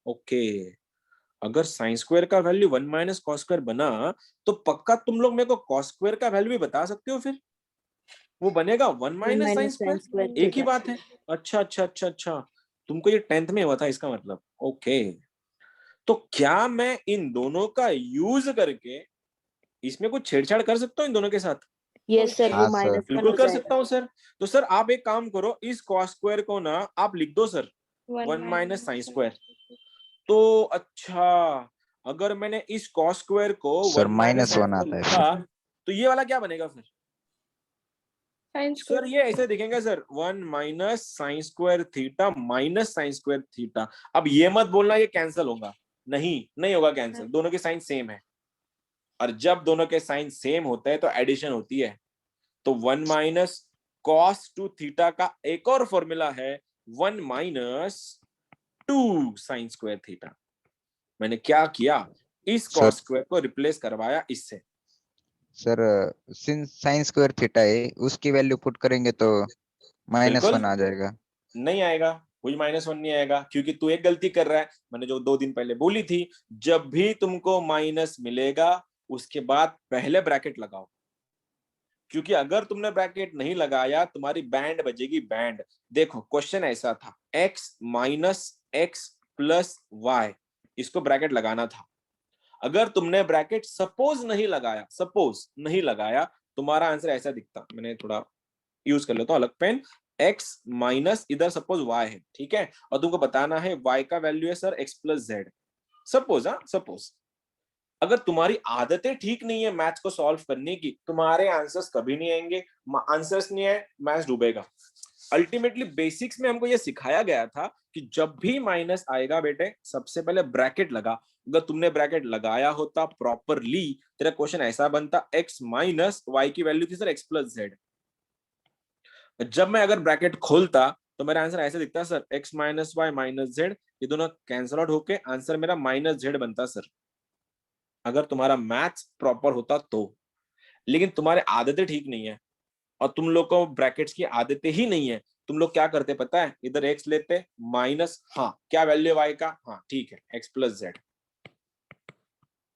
ओके, अगर साइन स्क्वायर का वैल्यू 1 माइनस कॉस स्क्वायर बना तो पक्का तुम लोग मेरे को कॉस स्क्वायर का वैल्यू भी बता सकते हो, फिर वो बनेगा 1 माइनस साइन स्क्वायर, एक ही बात है। अच्छा अच्छा अच्छा अच्छा, तुमको ये 10th में हुआ था इसका मतलब, ओके। तो क्या मैं इन दोनों का यूज करके इसमें कुछ छेड़छाड़ कर सकता हूँ इन दोनों के साथ? यस सर, वो हाँ माइनस सर, बिल्कुल कर सकता हूँ सर। तो सर आप एक काम करो, इस कॉस स्क्वायर को ना आप लिख दो सर 1 माइनस साइन स्क्वायर। तो अच्छा, अगर मैंने इस कॉस स्क्वायर को सर 1 माइनस -1 आता है लिखा तो ये वाला क्या बनेगा फिर? साइन सर स्क्वायर ये ऐसे दिखेगा sir 1 minus sine square theta minus sine square theta. अब ये मत बोलना ये कैंसिल होगा, नहीं नहीं होगा कैंसिल, दोनों के साइन सेम है, और जब दोनों के साइन सेम होते हैं तो एडिशन होती है। तो 1 माइनस कॉस 2 थीटा का एक और फॉर्मूला है 1 माइनस 2 साइन स्क्वायर थीटा। मैंने क्या किया, इस कॉस स्क्वायर को रिप्लेस करवाया इससे। Sir since sign square theta है उसकी वैल्यू पुट करेंगे तो बिल्कुल -1 आ जाएगा। नहीं आएगा, कोई -1 नहीं आएगा, क्योंकि तू एक गलती कर रहा है। मैंने जो 2 दिन पहले बोली थी, जब भी तुमको माइनस मिलेगा उसके बाद पहले ब्रैकेट लगाओ, क्योंकि अगर तुमने ब्रैकेट नहीं लगाया तुम्हारी बैंड बजेगी, बैंड। देखो क्वेश्चन ऐसा था x माइनस एक्स प्लस वाई, इसको ब्रैकेट लगाना था। अगर तुमने ब्रैकेट सपोज नहीं लगाया, तुम्हारा आंसर ऐसा दिखता। मैंने थोड़ा यूज कर लेता हूं अलग पेन, x माइनस इधर सपोज y है, ठीक है, और तुमको बताना है y का वैल्यू है sir x plus Z. Suppose, हाँ सपोज, अगर तुम्हारी आदतें ठीक नहीं है मैथ्स को सॉल्व करने की, तुम्हारे आंसर्स कभी नहीं आएंगे। आंसर्स नहीं आए, मैथ्स डूबेगा। अल्टीमेटली बेसिक्स में हमको यह सिखाया गया था कि जब भी माइनस आएगा बेटे सबसे पहले ब्रैकेट लगा। अगर तुमने ब्रैकेट लगाया होता प्रॉपरली, तेरा क्वेश्चन ऐसा बनता x माइनस वाई की वैल्यू थी सर x प्लस जेड। जब मैं अगर ब्रैकेट खोलता तो मेरा आंसर ऐसे दिखता sir x minus y minus z, ये दोनों कैंसल आउट होके आंसर मेरा माइनस जेड बनता सर, अगर तुम्हारा मैथ्स प्रॉपर होता तो। लेकिन तुम्हारे आदतें ठीक नहीं है और तुम लोग को ब्रैकेट्स की आदतें ही नहीं है। तुम लोग क्या करते पता है, इधर x लेते माइनस, हाँ क्या वैल्यू y का, हाँ ठीक है x प्लस जेड।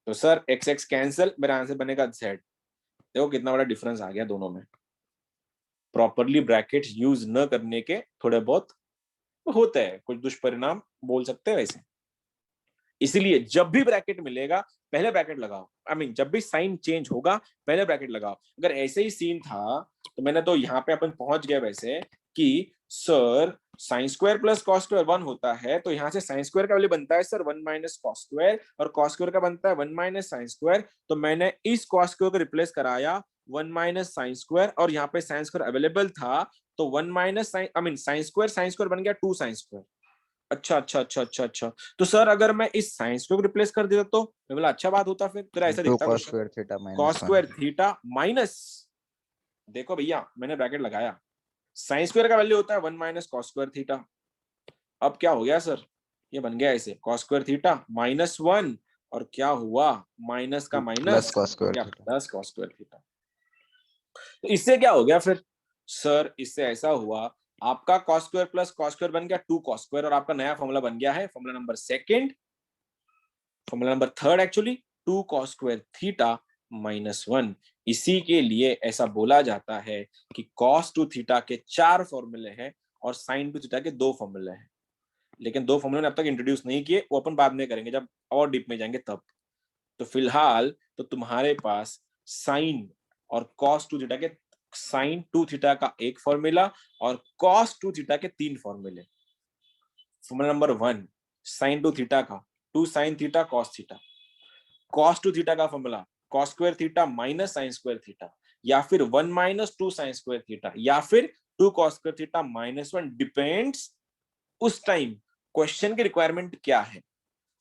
तो सर x x कैंसिल, मेरा आंसर बनेगा z। देखो कितना बड़ा डिफरेंस आ गया दोनों में। प्रॉपरली ब्रैकेट यूज न करने के थोड़े बहुत होते हैं, कुछ दुष्परिणाम बोल सकते हैं वैसे। इसलिए जब भी ब्रैकेट मिलेगा पहले ब्रैकेट लगाओ। आई मीन जब भी साइन चेंज होगा पहले ब्रैकेट लगाओ। अगर ऐसे ही सीन था तो मैंने तो यहाँ पे अपन पहुंच गए वैसे कि sir sine square plus cos square 1 होता है, तो यहाँ से साइन स्क्वायर का वैल्यू बनता है सर 1 माइनस कॉस स्क्वायर, और कॉस स्क्वायर का बनता है 1 माइनस साइन स्क्वायर। तो मैंने इस कॉस स्क्वायर को रिप्लेस कराया 1 माइनस साइन स्क्वायर, और यहाँ पे साइन स्क्वायर अवेलेबल था तो 1 minus sine, I mean sine square बन गया 2 साइन स्क्वायर। अच्छा अच्छा अच्छा अच्छा अच्छा, तो सर अगर मैं इस साइंस को रिप्लेस कर देता तो मैं बोला अच्छा बात होता, फिर तेरा ऐसा दिखता cos square theta cos minus 1. Square theta minus, देखो भैया मैंने ब्रैकेट लगाया, साइन स्क्वायर का वैल्यू होता है 1 माइनस कॉस स्क्वायर थीटा। अब क्या हो गया सर, ये बन गया ऐसे कॉस स्क्वायर थीटा माइनस 1, और क्या हुआ माइनस का माइनस Plus cos square या theta. Plus cos square theta. तो इससे क्या हो गया फिर सर, इससे ऐसा हुआ आपका cos square plus cos square बन गया 2 कॉस स्क्वायर, और आपका नया फॉर्मूला बन गया है formula number second, formula number third actually 2 cos square theta minus 1। इसी के लिए ऐसा बोला जाता है कि कॉस टू थीटा के 4 फॉर्मूले हैं और साइन टू थीटा के 2 फॉर्मूले हैं, लेकिन 2 फॉर्मूले अब तक इंट्रोड्यूस नहीं किए, वो अपन बाद में करेंगे जब और डीप में जाएंगे तब। तो फिलहाल तो तुम्हारे पास साइन और कॉस टू थीटा के साइन टू थीटा का एक फॉर्मूला और कॉस टू थीटा के 3 फॉर्मूले। Formula number 1 sine two theta का 2 sine theta cos theta, cos two theta का formula cos square theta minus sine square theta, या फिर 1 माइनस 2 साइन स्क्वायर थीटा, या फिर 2 cos square theta minus 1, depends उस time question की requirement क्या है।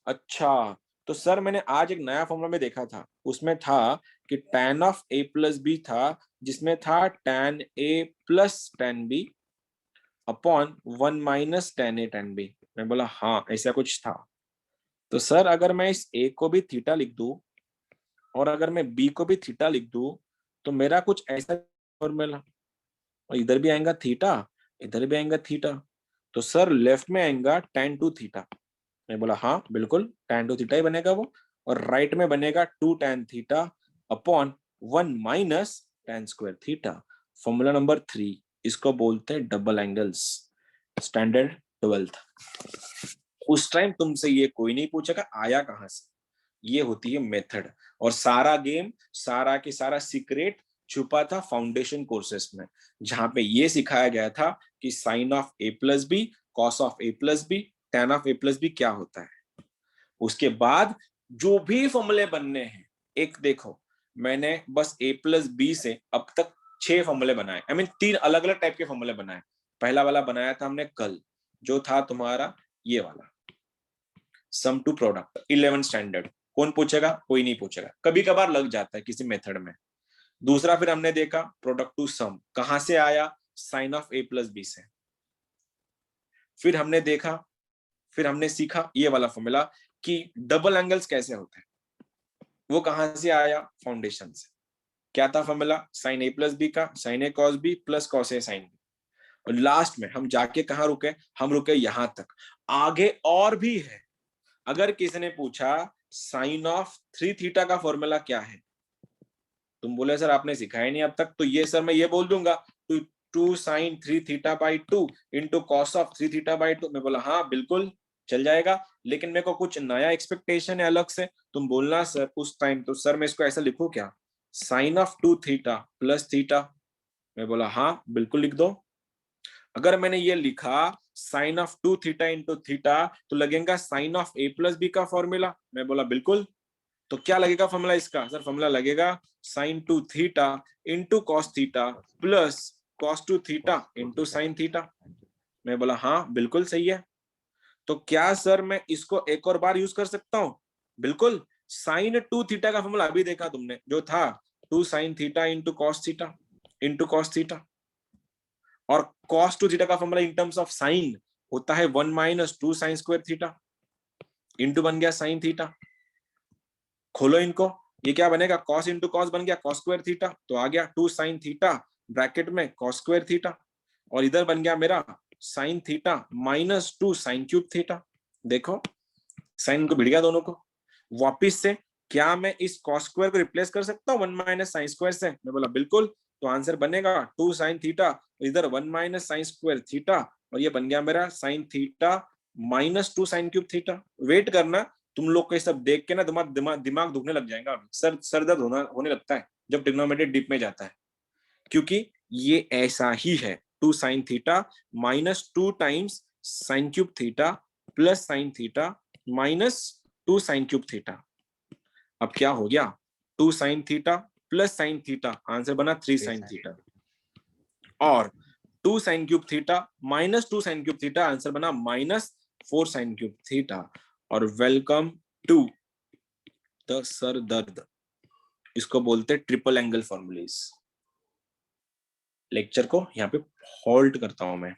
अच्छा, तो सर मैंने आज एक नया फॉर्मूला में देखा था, उसमें था कि tan of a plus b था, जिसमें था tan a plus tan b upon 1 minus tan a tan b। मैं बोला हाँ ऐसा कुछ था। तो सर अगर मैं इस a को भी थीटा लिख दूं और अगर मैं b को भी थीटा लिख दूं तो मेरा कुछ ऐसा फॉर्मूला, और इधर भी आएगा थीटा, इधर भी आएगा थीटा, तो सर लेफ्ट में आएगा tan टू थीटा। मैं बोला हाँ बिल्कुल tan टू थीटा ही बनेगा वो, और राइट में बनेगा 2 tan theta upon 1 minus tan square theta. Formula number 3, इसको बोलते हैं डबल एंगल्स, स्टैंडर्ड 12th। उस टाइम तुमसे ये कोई नहीं पूछेगा आया कहां से, ये होती है मेथड, और सारा गेम सारा के सारा सीक्रेट छुपा था फाउंडेशन कोर्सेस में, जहां पे ये सिखाया गया था कि sine of a plus b, cos of a plus b, tan of a plus B क्या होता है। उसके बाद जो भी फॉर्मूले बनने हैं, एक देखो मैंने बस a प्लस बी से अब तक 6 फॉर्मूले बनाए, आई मीन 3 अलग अलग टाइप के फॉर्मूले बनाए। पहला वाला बनाया था हमने कल, जो था तुम्हारा ये वाला सम टू प्रोडक्ट 11 स्टैंडर्ड। कौन पूछेगा, कोई नहीं पूछेगा, कभी कभार लग जाता है किसी मेथड में। दूसरा फिर हमने देखा प्रोडक्ट टू सम, कहां से आया, sine of a plus b से। फिर हमने देखा, फिर हमने सीखा ये वाला फॉर्मूला कि डबल एंगल्स कैसे होते हैं, वो कहां से आया, फाउंडेशन से। क्या था formula, sine a plus B का, sine a cos B plus cos a sine B. और लास्ट में हम जाके कहां रुके, हम रुके यहां तक, आगे और भी है। अगर किसी ने पूछा साइन ऑफ 3 थीटा का फॉर्मूला क्या है, तुम बोले सर आपने सिखाया नहीं अब तक, तो ये सर मैं ये बोल दूंगा 2 sine 3 theta by 2 into cos of 3 theta by 2। मैं बोला हाँ बिल्कुल चल जाएगा, लेकिन मेरे को कुछ नया एक्सपेक्टेशन है अलग से। तुम बोलना सर उस टाइम, तो सर मैं इसको ऐसा लिखूं क्या, sine of 2 theta plus theta. मैं बोला हाँ बिल्कुल लिख दो। अगर मैंने ये लिखा sine of 2 theta into theta, तो लगेगा sine of a plus B का फॉर्मूला। मैं बोला बिल्कुल। तो क्या लगेगा फॉर्मूला इसका, सर फॉर्मूला लगेगा sine 2 theta into cos theta plus cos 2 theta into sine theta. मैं बोला हाँ बिल्कुल सही है। तो क्या सर मैं इसको एक और बार यूज कर सकता हूँ, बिल्कुल। साइन 2 थीटा का फॉर्मूला अभी देखा तुमने, जो था 2 sine theta into cos theta into cos theta, और cos 2 थीटा का formula in terms of sine होता है 1 minus 2 sign square theta, into बन गया साइन थीटा। खोलो इनको, ये क्या बनेगा, कॉस इंटू कॉस बन गया कॉस स्क्वायर थीटा, तो आ गया 2 साइन थीटा ब्रैकेट में कॉस स्क्वायर थीटा, और इधर बन गया मेरा sine theta minus 2 sine cube theta. देखो साइन को भिड़ गया दोनों को। वापिस से क्या मैं इस कॉस स्क्वायर को रिप्लेस कर सकता हूँ 1 माइनस साइन स्क्वायर से? मैं बोला बिल्कुल। तो आंसर बनेगा 2 साइन थीटा, इधर 1 माइनस साइन स्क्वायर थीटा, और ये बन गया मेरा sine theta minus 2 sine cube theta. Wait करना, तुम लोग को सब देख के ना दिमाग दुखने लग जाएगा, सर दर्द होने लगता है जब ट्रिग्नोमेट्री डीप में जाता है, क्योंकि ये ऐसा ही है। 2 sine theta minus 2 times sign cube theta plus sine theta minus 2 sine cube theta. अब क्या हो गया, 2 sine theta plus sine theta, answer बना 3 साइन थीटा, और 2 sine cube theta minus 2 sine cube theta, answer बना माइनस 4 साइन क्यूब थीटा। और welcome to the sir दर्द, इसको बोलते ट्रिपल एंगल फॉर्मूलेस। लेक्चर को यहाँ पे होल्ड करता हूं मैं।